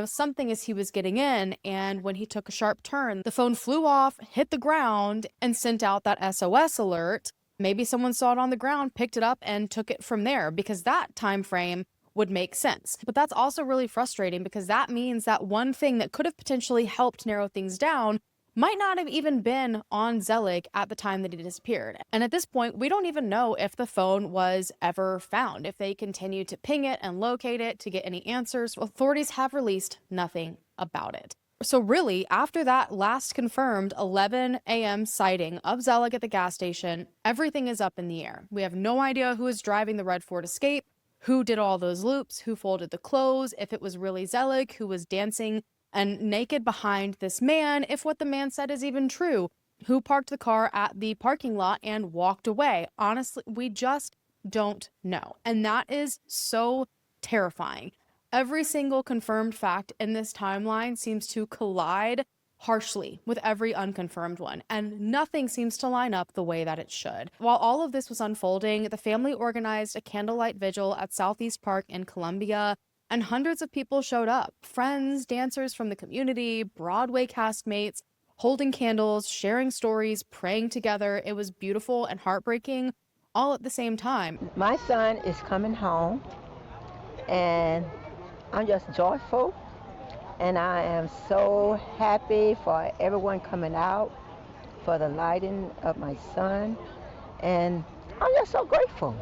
something as he was getting in, and when he took a sharp turn, the phone flew off, hit the ground, and sent out that SOS alert. Maybe someone saw it on the ground, picked it up, and took it from there, because that time frame would make sense. But that's also really frustrating because that means that one thing that could have potentially helped narrow things down might not have even been on Zelig at the time that he disappeared. And at this point, we don't even know if the phone was ever found, if they continued to ping it and locate it to get any answers. Authorities have released nothing about it. So really, after that last confirmed 11 a.m. sighting of Zelig at the gas station, everything is up in the air. We have no idea who is driving the red Ford Escape, who did all those loops, who folded the clothes, if it was really Zelig who was dancing and naked behind this man, if what the man said is even true, who parked the car at the parking lot and walked away. Honestly, we just don't know. And that is so terrifying. Every single confirmed fact in this timeline seems to collide harshly with every unconfirmed one, and nothing seems to line up the way that it should. While all of this was unfolding, the family organized a candlelight vigil at Southeast Park in Columbia, and hundreds of people showed up. Friends, dancers from the community, Broadway castmates, holding candles, sharing stories, praying together. It was beautiful and heartbreaking all at the same time. My son is coming home, and I'm just joyful, and I am so happy for everyone coming out for the lighting of my son, and I'm just so grateful.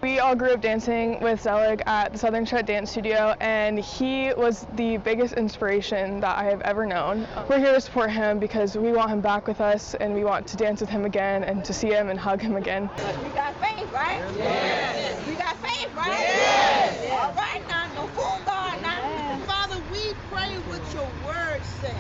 We all grew up dancing with Zelig at the Southern Shut Dance Studio, and he was the biggest inspiration that I have ever known. We're here to support him because we want him back with us, and we want to dance with him again and to see him and hug him again. We got faith, right? Yes. We got faith, right? Yes. All right, now, no fool God now. Father, we pray what your word says,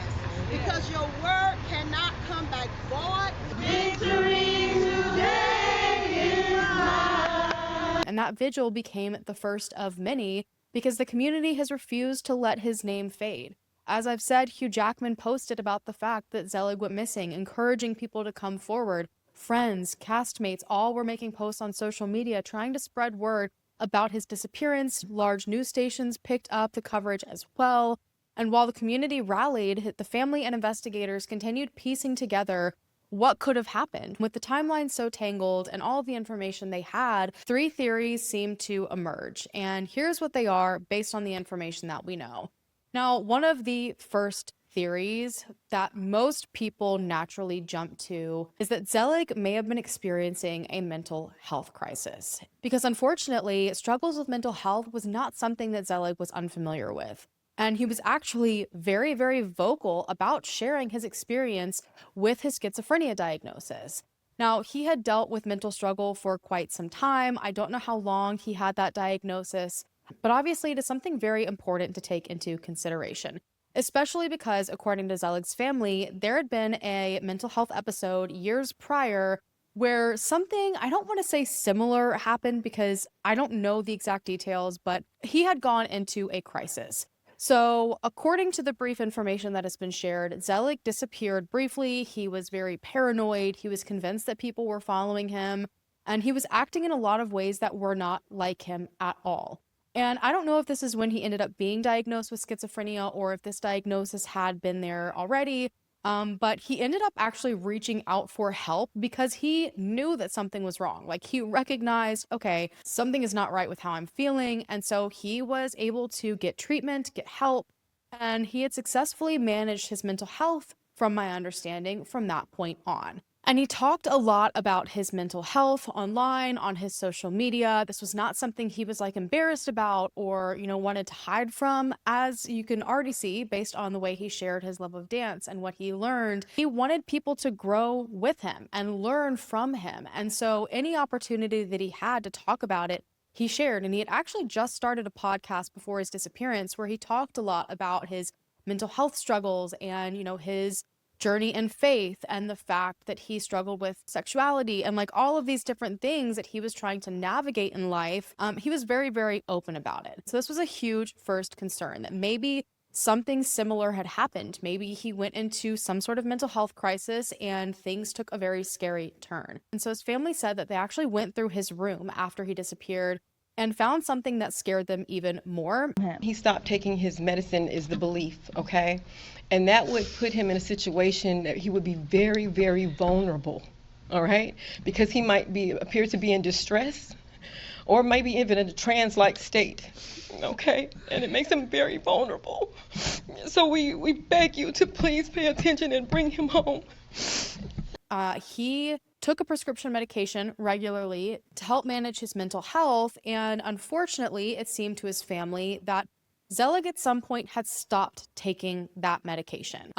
because your word cannot come back void. Victory today is mine. And that vigil became the first of many because the community has refused to let his name fade. As I've said, Hugh Jackman posted about the fact that Zelig went missing, encouraging people to come forward. Friends, castmates, all were making posts on social media trying to spread word about his disappearance. Large news stations picked up the coverage as well. And while the community rallied, the family and investigators continued piecing together what could have happened. With the timeline so tangled and all of the information they had, 3 theories seemed to emerge. And here's what they are based on the information that we know. Now, one of the first theories that most people naturally jump to is that Zelig may have been experiencing a mental health crisis. Because unfortunately, struggles with mental health was not something that Zelig was unfamiliar with. And he was actually very, very vocal about sharing his experience with his schizophrenia diagnosis. Now, he had dealt with mental struggle for quite some time. I don't know how long he had that diagnosis, but obviously it is something very important to take into consideration, especially because, according to Zelig's family, there had been a mental health episode years prior where something, I don't want to say similar, happened because I don't know the exact details, but he had gone into a crisis. So, according to the brief information that has been shared, Zelig disappeared briefly. He was very paranoid. He was convinced that people were following him, and he was acting in a lot of ways that were not like him at all. And I don't know if this is when he ended up being diagnosed with schizophrenia or if this diagnosis had been there already. But he ended up actually reaching out for help because he knew that something was wrong. Like, he recognized, okay, something is not right with how I'm feeling. And so he was able to get treatment, get help, and he had successfully managed his mental health, from my understanding, from that point on. And he talked a lot about his mental health online, on his social media. This was not something he was embarrassed about or, wanted to hide from. As you can already see, based on the way he shared his love of dance and what he learned, he wanted people to grow with him and learn from him. And so any opportunity that he had to talk about it, he shared. And he had actually just started a podcast before his disappearance where he talked a lot about his mental health struggles and, his journey in faith and the fact that he struggled with sexuality and all of these different things that he was trying to navigate in life. He was very, very open about it. So this was a huge first concern that maybe something similar had happened. Maybe he went into some sort of mental health crisis and things took a very scary turn. And so his family said that they actually went through his room after he disappeared and found something that scared them even more. He stopped taking his medicine is the belief, okay? And that would put him in a situation that he would be very, very vulnerable, all right? Because he might appear to be in distress or maybe even in a trance-like state, okay? And it makes him very vulnerable. So we beg you to please pay attention and bring him home. He took a prescription medication regularly to help manage his mental health, and unfortunately, it seemed to his family that Zelig at some point had stopped taking that medication.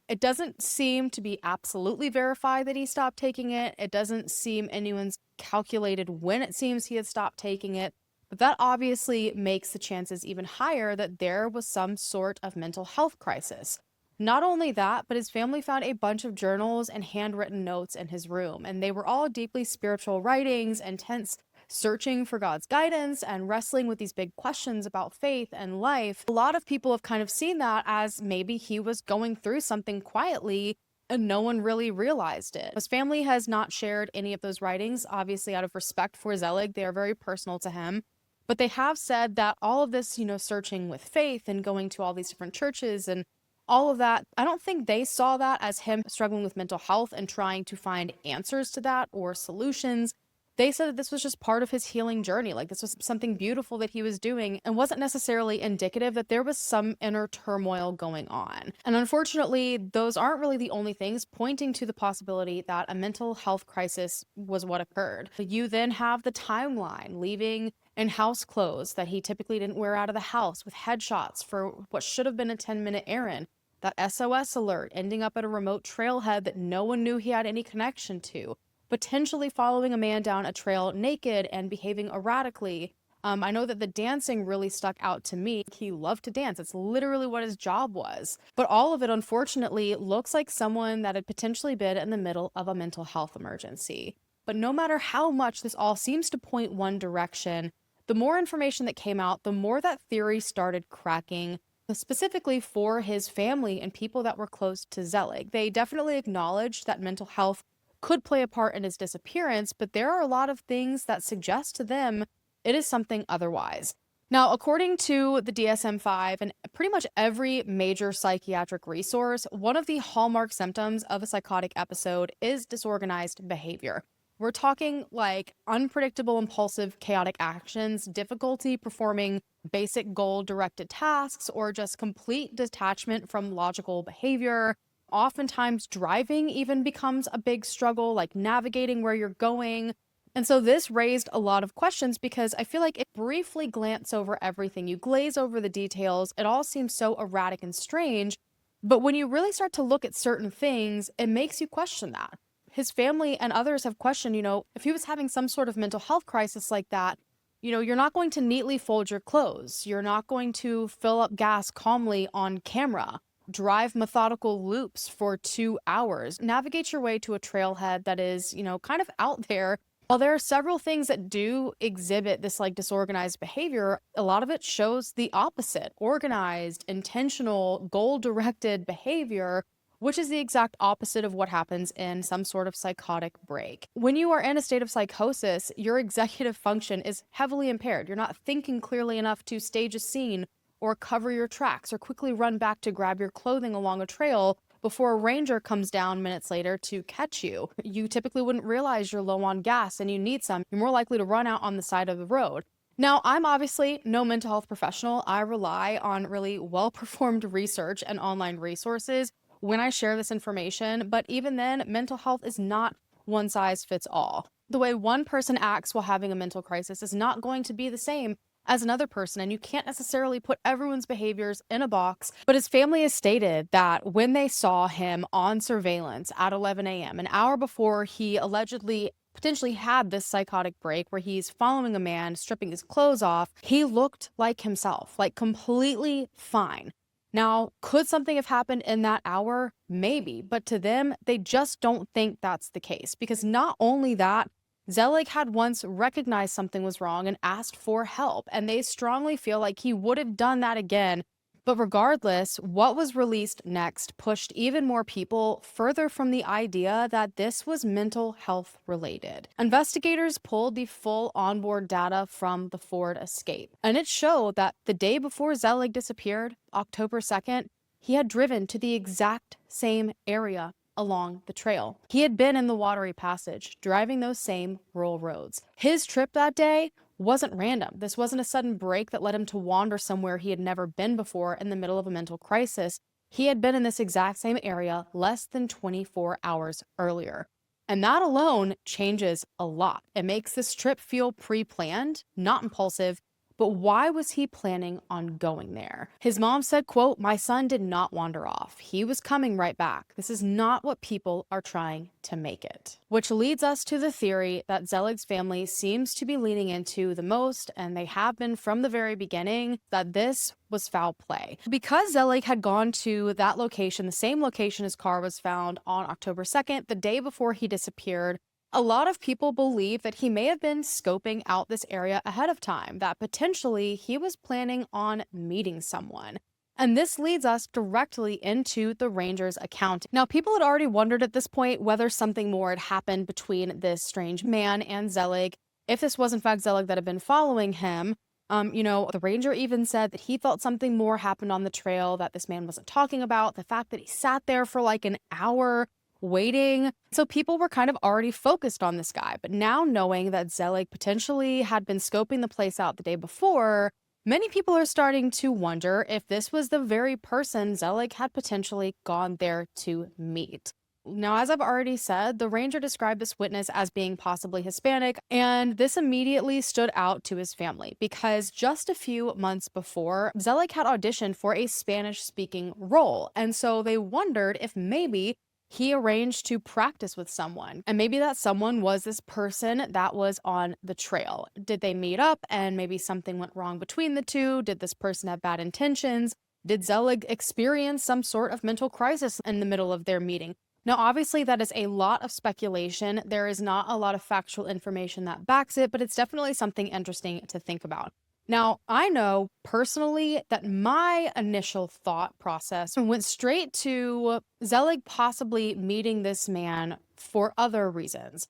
It doesn't seem to be absolutely verified that he stopped taking it. It doesn't seem anyone's calculated when it seems he had stopped taking it, but that obviously makes the chances even higher that there was some sort of mental health crisis. Not only that, but his family found a bunch of journals and handwritten notes in his room, and they were all deeply spiritual writings, intense searching for God's guidance and wrestling with these big questions about faith and life. A lot of people have kind of seen that as maybe he was going through something quietly and no one really realized it. His family has not shared any of those writings, obviously out of respect for Zelig. They are very personal to him. But they have said that all of this, searching with faith and going to all these different churches and all of that, I don't think they saw that as him struggling with mental health and trying to find answers to that or solutions. They said that this was just part of his healing journey. Like, this was something beautiful that he was doing and wasn't necessarily indicative that there was some inner turmoil going on. And unfortunately, those aren't really the only things pointing to the possibility that a mental health crisis was what occurred. You then have the timeline, leaving in house clothes that he typically didn't wear out of the house, with headshots for what should have been a 10-minute errand. That SOS alert ending up at a remote trailhead that no one knew he had any connection to, potentially following a man down a trail naked and behaving erratically. I know that the dancing really stuck out to me. He loved to dance. It's literally what his job was. But all of it, unfortunately, looks like someone that had potentially been in the middle of a mental health emergency. But no matter how much this all seems to point one direction, the more information that came out, the more that theory started cracking, specifically for his family and people that were close to Zelig. They definitely acknowledged that mental health could play a part in his disappearance, but there are a lot of things that suggest to them it is something otherwise. Now, according to the DSM-5 and pretty much every major psychiatric resource, one of the hallmark symptoms of a psychotic episode is disorganized behavior. We're talking like unpredictable, impulsive, chaotic actions, difficulty performing basic goal-directed tasks, or just complete detachment from logical behavior. Oftentimes, driving even becomes a big struggle, like navigating where you're going. And so this raised a lot of questions because I feel like if you briefly glance over everything, you glaze over the details, it all seems so erratic and strange. But when you really start to look at certain things, it makes you question that. His family and others have questioned, if he was having some sort of mental health crisis like that, you're not going to neatly fold your clothes. You're not going to fill up gas calmly on camera, drive methodical loops for 2 hours, navigate your way to a trailhead that is, kind of out there. While there are several things that do exhibit this like disorganized behavior, a lot of it shows the opposite: organized, intentional, goal-directed behavior, which is the exact opposite of what happens in some sort of psychotic break. When you are in a state of psychosis, your executive function is heavily impaired. You're not thinking clearly enough to stage a scene or cover your tracks or quickly run back to grab your clothing along a trail before a ranger comes down minutes later to catch you. You typically wouldn't realize you're low on gas and you need some. You're more likely to run out on the side of the road. Now, I'm obviously no mental health professional. I rely on really well-performed research and online resources when I share this information, but even then, mental health is not one size fits all. The way one person acts while having a mental crisis is not going to be the same as another person, and you can't necessarily put everyone's behaviors in a box. But his family has stated that when they saw him on surveillance at 11 a.m., an hour before he allegedly potentially had this psychotic break where he's following a man, stripping his clothes off, he looked like himself, like completely fine. Now, could something have happened in that hour? Maybe, but to them, they just don't think that's the case, because not only that, Zelig had once recognized something was wrong and asked for help, and they strongly feel like he would have done that again But regardless, what was released next pushed even more people further from the idea that this was mental health related. Investigators pulled the full onboard data from the Ford Escape, and it showed that the day before Zelig disappeared, October 2nd, he had driven to the exact same area along the trail. He had been in the watery passage, driving those same rural roads. His trip that day wasn't random. This wasn't a sudden break that led him to wander somewhere he had never been before in the middle of a mental crisis. He had been in this exact same area less than 24 hours earlier. And that alone changes a lot. It makes this trip feel pre-planned, not impulsive. But why was he planning on going there? His mom said, quote, "My son did not wander off. He was coming right back. This is not what people are trying to make it." Which leads us to the theory that Zelig's family seems to be leaning into the most, and they have been from the very beginning, that this was foul play. Because Zelig had gone to that location, the same location his car was found on October 2nd, the day before he disappeared, a lot of people believe that he may have been scoping out this area ahead of time, that potentially he was planning on meeting someone. And this leads us directly into the Ranger's account. Now, people had already wondered at this point whether something more had happened between this strange man and Zelig. If this was in fact Zelig that had been following him, the Ranger even said that he felt something more happened on the trail that this man wasn't talking about. The fact that he sat there for like an hour waiting. So people were kind of already focused on this guy. But now knowing that Zelig potentially had been scoping the place out the day before, many people are starting to wonder if this was the very person Zelig had potentially gone there to meet. Now, as I've already said, the Ranger described this witness as being possibly Hispanic, and this immediately stood out to his family because just a few months before, Zelig had auditioned for a Spanish-speaking role, and so they wondered if maybe he arranged to practice with someone, and maybe that someone was this person that was on the trail. Did they meet up and maybe something went wrong between the two? Did this person have bad intentions? Did Zelig experience some sort of mental crisis in the middle of their meeting? Now, obviously, that is a lot of speculation. There is not a lot of factual information that backs it, but it's definitely something interesting to think about. Now, I know personally that my initial thought process went straight to Zelig possibly meeting this man for other reasons.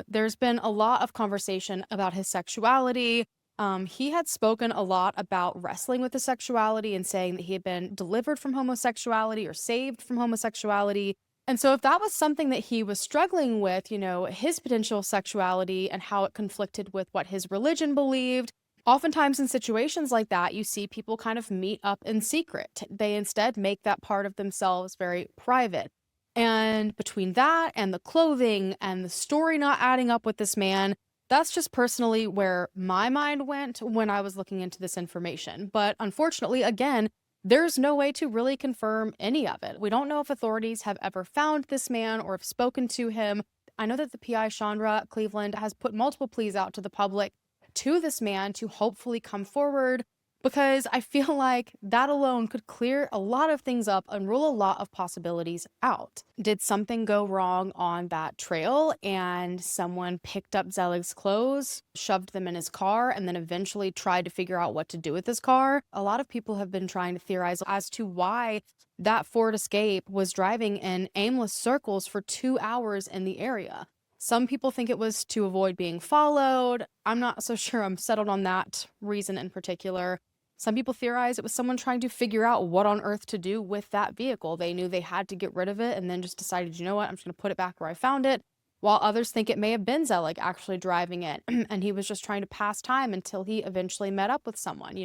There's been a lot of conversation about his sexuality. He had spoken a lot about wrestling with his sexuality and saying that he had been delivered from homosexuality or saved from homosexuality. And so if that was something that he was struggling with, his potential sexuality and how it conflicted with what his religion believed, oftentimes in situations like that, you see people kind of meet up in secret. They instead make that part of themselves very private. And between that and the clothing and the story not adding up with this man, that's just personally where my mind went when I was looking into this information. But unfortunately, again, there's no way to really confirm any of it. We don't know if authorities have ever found this man or have spoken to him. I know that the PI Chandra Cleveland has put multiple pleas out to the public to this man to hopefully come forward, because I feel like that alone could clear a lot of things up and rule a lot of possibilities out. Did something go wrong on that trail and someone picked up Zelig's clothes, shoved them in his car, and then eventually tried to figure out what to do with his car? A lot of people have been trying to theorize as to why that Ford Escape was driving in aimless circles for 2 hours in the area. Some people think it was to avoid being followed. I'm not so sure I'm settled on that reason in particular. Some people theorize it was someone trying to figure out what on earth to do with that vehicle. They knew they had to get rid of it and then just decided, you know what, I'm just going to put it back where I found it. While others think it may have been Zelig actually driving it and he was just trying to pass time until he eventually met up with someone.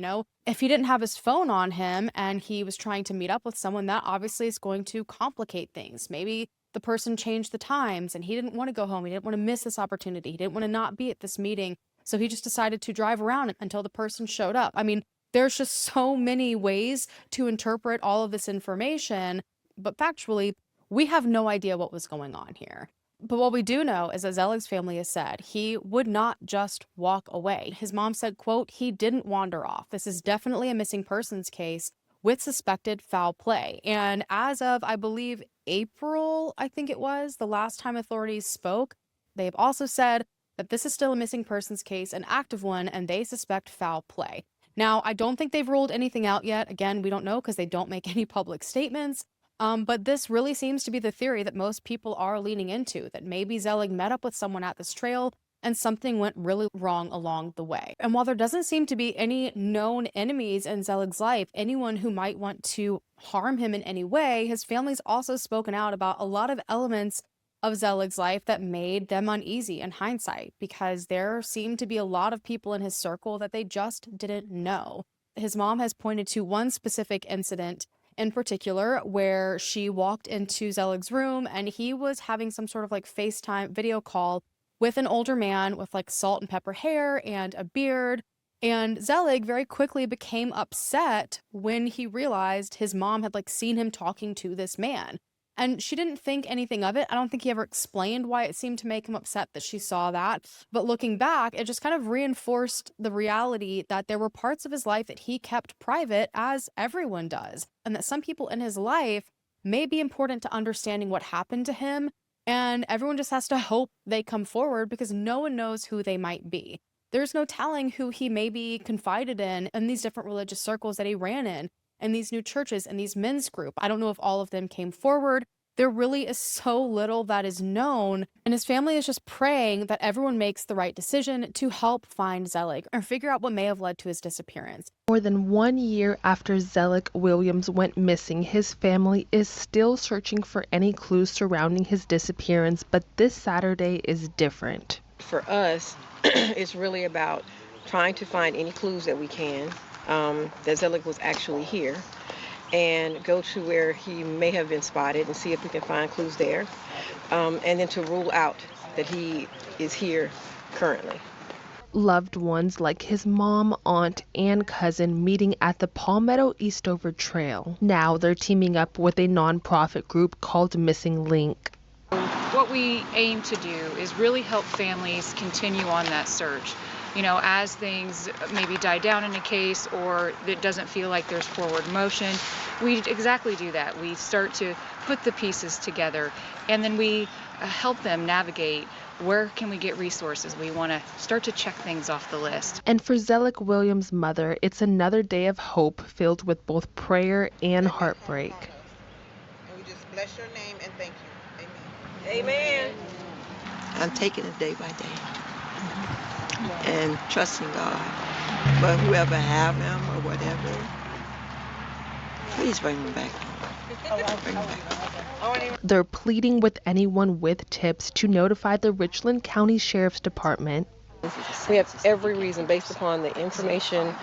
If he didn't have his phone on him and he was trying to meet up with someone, that obviously is going to complicate things. Maybe the person changed the times and he didn't want to go home. He didn't want to miss this opportunity. He didn't want to not be at this meeting. So he just decided to drive around until the person showed up. I mean, there's just so many ways to interpret all of this information, but factually, we have no idea what was going on here. But what we do know is that Zelig's family has said he would not just walk away. His mom said, quote, "He didn't wander off. This is definitely a missing persons case with suspected foul play." And as of, I believe, April, I think it was, the last time authorities spoke, they've also said that this is still a missing persons case, an active one, and they suspect foul play. Now, I don't think they've ruled anything out yet. Again, we don't know because they don't make any public statements. But this really seems to be the theory that most people are leaning into, that maybe Zelig met up with someone at this trail and something went really wrong along the way. And while there doesn't seem to be any known enemies in Zelig's life, anyone who might want to harm him in any way, his family's also spoken out about a lot of elements of Zelig's life that made them uneasy in hindsight, because there seemed to be a lot of people in his circle that they just didn't know. His mom has pointed to one specific incident in particular where she walked into Zelig's room and he was having some sort of like FaceTime video call with an older man with like salt and pepper hair and a beard. And Zelig very quickly became upset when he realized his mom had like seen him talking to this man. And she didn't think anything of it. I don't think he ever explained why it seemed to make him upset that she saw that. But looking back, it just kind of reinforced the reality that there were parts of his life that he kept private, as everyone does. And that some people in his life may be important to understanding what happened to him. And everyone just has to hope they come forward because no one knows who they might be. There's no telling who he may be confided in these different religious circles that he ran in, and these new churches and these men's group. I don't know if all of them came forward. There really is so little that is known, and his family is just praying that everyone makes the right decision to help find Zelig or figure out what may have led to his disappearance. More than 1 year after Zelig Williams went missing, his family is still searching for any clues surrounding his disappearance, but this Saturday is different. For us, it's really about trying to find any clues that we can that Zelig was actually here, and go to where he may have been spotted and see if we can find clues there, and then to rule out that he is here currently. Loved ones like his mom, aunt, and cousin meeting at the Palmetto Eastover Trail. Now they're teaming up with a nonprofit group called Missing Link. What we aim to do is really help families continue on that search. You know, as things maybe die down in a case or it doesn't feel like there's forward motion, we exactly do that. We start to put the pieces together, and then we help them navigate where can we get resources. We want to start to check things off the list. And for Zelig Williams' mother, it's another day of hope filled with both prayer and heartbreak. And we just bless your name and thank you. Amen. I'm taking it day by day and trusting God. But whoever have him or whatever, please bring him back home. Bring him back home. They're pleading with anyone with tips to notify the Richland County Sheriff's Department. We have every reason, based upon the information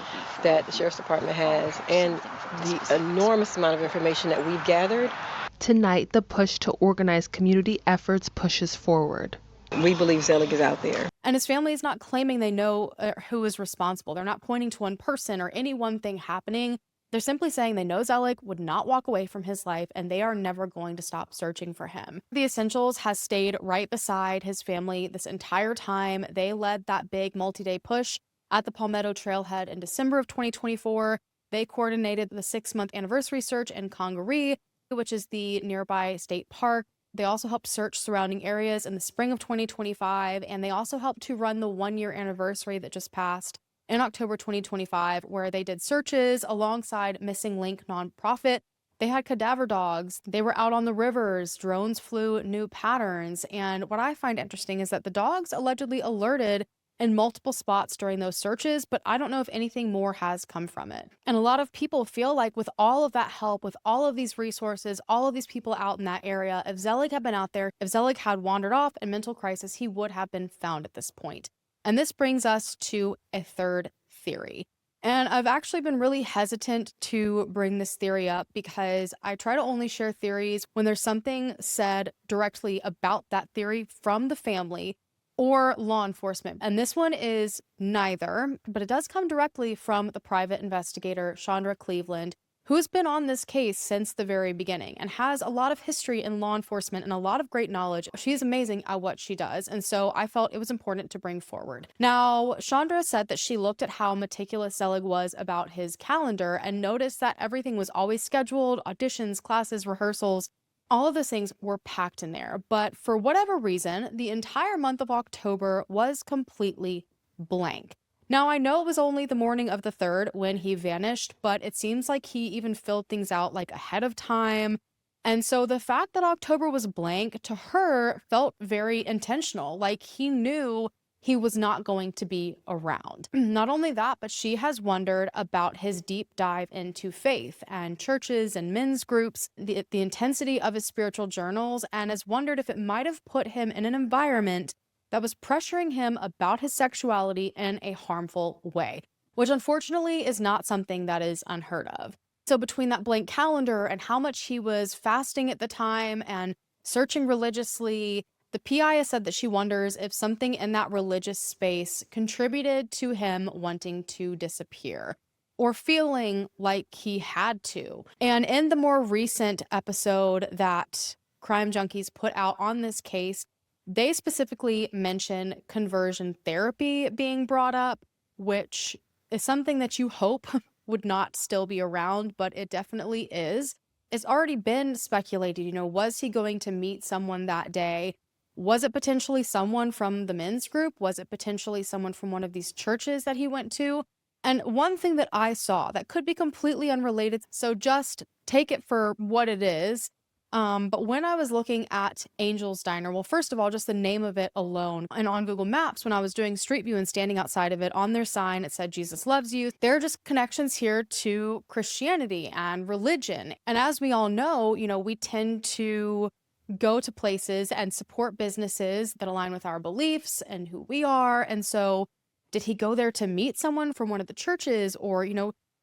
that the Sheriff's Department has and the enormous amount of information that we've gathered. Tonight, the push to organize community efforts pushes forward. We believe Zelig is out there. And his family is not claiming they know who is responsible. They're not pointing to one person or any one thing happening. They're simply saying they know Zelig would not walk away from his life and they are never going to stop searching for him. The Essentials has stayed right beside his family this entire time. They led that big multi-day push at the Palmetto Trailhead in December of 2024. They coordinated the 6-month anniversary search in Congaree, which is the nearby state park. They also helped search surrounding areas in the spring of 2025, and they also helped to run the 1-year anniversary that just passed in October 2025, where they did searches alongside Missing Link nonprofit. They had cadaver dogs. They were out on the rivers. Drones flew new patterns. And what I find interesting is that the dogs allegedly alerted in multiple spots during those searches, but I don't know if anything more has come from it. And a lot of people feel like with all of that help, with all of these resources, all of these people out in that area, if Zelig had been out there, if Zelig had wandered off in mental crisis, he would have been found at this point. And this brings us to a third theory. And I've actually been really hesitant to bring this theory up because I try to only share theories when there's something said directly about that theory from the family or law enforcement. And this one is neither, but it does come directly from the private investigator, Chandra Cleveland, who's been on this case since the very beginning and has a lot of history in law enforcement and a lot of great knowledge. She's amazing at what she does, and so I felt it was important to bring forward. Now, Chandra said that she looked at how meticulous Zelig was about his calendar and noticed that everything was always scheduled, auditions, classes, rehearsals. All of those things were packed in there, but for whatever reason, the entire month of October was completely blank. Now, I know it was only the morning of the 3rd when he vanished, but it seems like he even filled things out like ahead of time. And so the fact that October was blank to her felt very intentional, like he knew he was not going to be around. Not only that, but she has wondered about his deep dive into faith and churches and men's groups, the intensity of his spiritual journals, and has wondered if it might have put him in an environment that was pressuring him about his sexuality in a harmful way, which unfortunately is not something that is unheard of. So between that blank calendar and how much he was fasting at the time and searching religiously, the PI has said that she wonders if something in that religious space contributed to him wanting to disappear or feeling like he had to. And in the more recent episode that Crime Junkies put out on this case, they specifically mention conversion therapy being brought up, which is something that you hope would not still be around, but it definitely is. It's already been speculated, was he going to meet someone that day? Was it potentially someone from the men's group? Was it potentially someone from one of these churches that he went to? And one thing that I saw that could be completely unrelated, so just take it for what it is. But when I was looking at Angel's Diner, well, first of all, just the name of it alone, and on Google Maps, when I was doing Street View and standing outside of it, on their sign, it said, Jesus loves you. There are just connections here to Christianity and religion. And as we all know, we tend to go to places and support businesses that align with our beliefs and who we are. And so did he go there to meet someone from one of the churches? Or,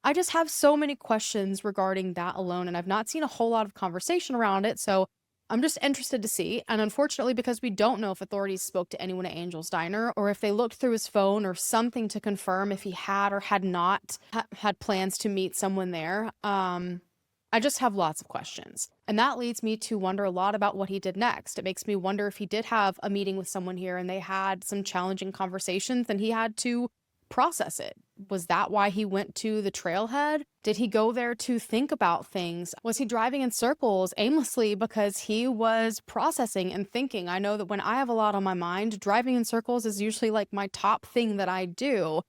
I just have so many questions regarding that alone, and I've not seen a whole lot of conversation around it. So I'm just interested to see. And unfortunately, because we don't know if authorities spoke to anyone at Angel's Diner or if they looked through his phone or something to confirm if he had or had not had plans to meet someone there, I just have lots of questions. And that leads me to wonder a lot about what he did next. It makes me wonder if he did have a meeting with someone here and they had some challenging conversations and he had to process it. Was that why he went to the trailhead? Did he go there to think about things? Was he driving in circles aimlessly because he was processing and thinking? I know that when I have a lot on my mind, driving in circles is usually like my top thing that I do.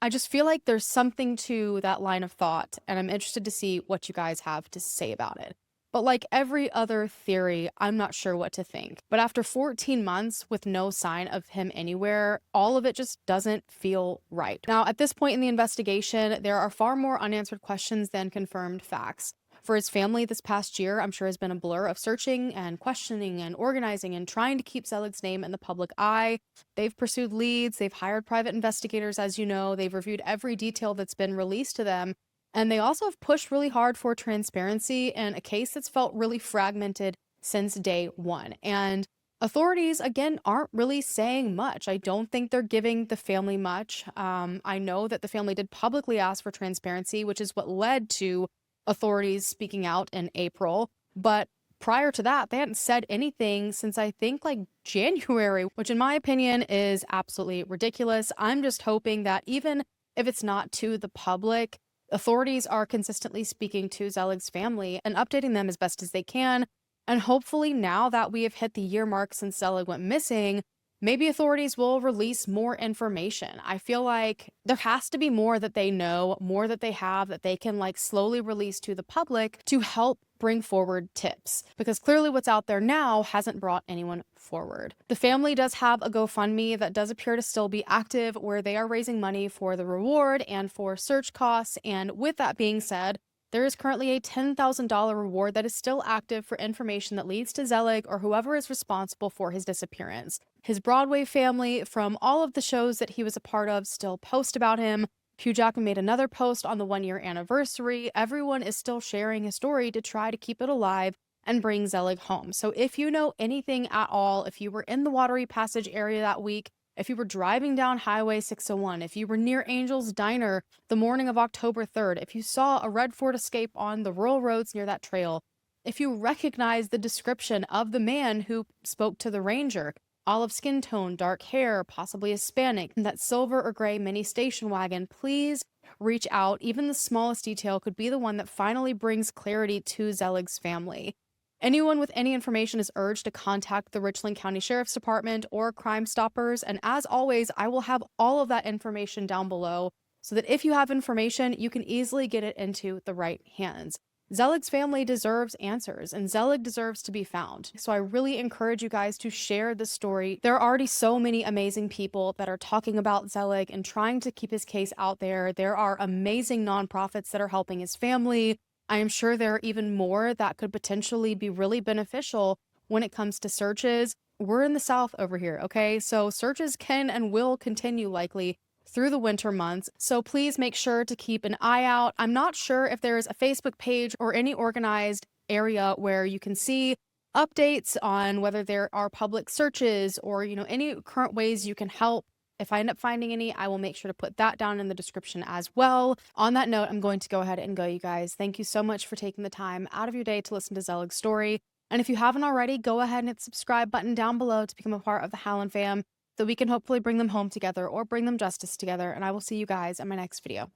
I just feel like there's something to that line of thought, and I'm interested to see what you guys have to say about it. But like every other theory, I'm not sure what to think. But after 14 months with no sign of him anywhere, all of it just doesn't feel right. Now, at this point in the investigation, there are far more unanswered questions than confirmed facts. For his family this past year, I'm sure has been a blur of searching and questioning and organizing and trying to keep Zelig's name in the public eye. They've pursued leads, they've hired private investigators, as you know, they've reviewed every detail that's been released to them. And they also have pushed really hard for transparency in a case that's felt really fragmented since day one. And authorities, again, aren't really saying much. I don't think they're giving the family much. I know that the family did publicly ask for transparency, which is what led to authorities speaking out in April. But prior to that, they hadn't said anything since I think like January, which in my opinion is absolutely ridiculous. I'm just hoping that even if it's not to the public, authorities are consistently speaking to Zelig's family and updating them as best as they can. And hopefully now that we have hit the year mark since Zelig went missing, maybe authorities will release more information. I feel like there has to be more that they know, more that they have that they can like slowly release to the public to help bring forward tips, because clearly what's out there now hasn't brought anyone forward. The family does have a GoFundMe that does appear to still be active, where they are raising money for the reward and for search costs. And with that being said, there is currently a $10,000 reward that is still active for information that leads to Zelig or whoever is responsible for his disappearance. His Broadway family from all of the shows that he was a part of still post about him. Hugh Jackman made another post on the 1-year anniversary. Everyone is still sharing his story to try to keep it alive and bring Zelig home. So if you know anything at all, if you were in the Watery Passage area that week, if you were driving down Highway 601, if you were near Angel's Diner the morning of October 3rd, if you saw a red Ford Escape on the rural roads near that trail, if you recognize the description of the man who spoke to the ranger, olive skin tone, dark hair, possibly Hispanic, that silver or gray mini station wagon, please reach out. Even the smallest detail could be the one that finally brings clarity to Zelig's family. Anyone with any information is urged to contact the Richland County Sheriff's Department or Crime Stoppers. And as always, I will have all of that information down below so that if you have information, you can easily get it into the right hands. Zelig's family deserves answers, and Zelig deserves to be found. So I really encourage you guys to share the story. There are already so many amazing people that are talking about Zelig and trying to keep his case out there. There are amazing nonprofits that are helping his family. I am sure there are even more that could potentially be really beneficial when it comes to searches. We're in the South over here, okay? So searches can and will continue likely through the winter months. So please make sure to keep an eye out. I'm not sure if there is a Facebook page or any organized area where you can see updates on whether there are public searches or, any current ways you can help. If I end up finding any, I will make sure to put that down in the description as well. On that note, I'm going to go ahead and go, you guys. Thank you so much for taking the time out of your day to listen to Zelig's story. And if you haven't already, go ahead and hit the subscribe button down below to become a part of the Hallan fam, so we can hopefully bring them home together or bring them justice together. And I will see you guys in my next video.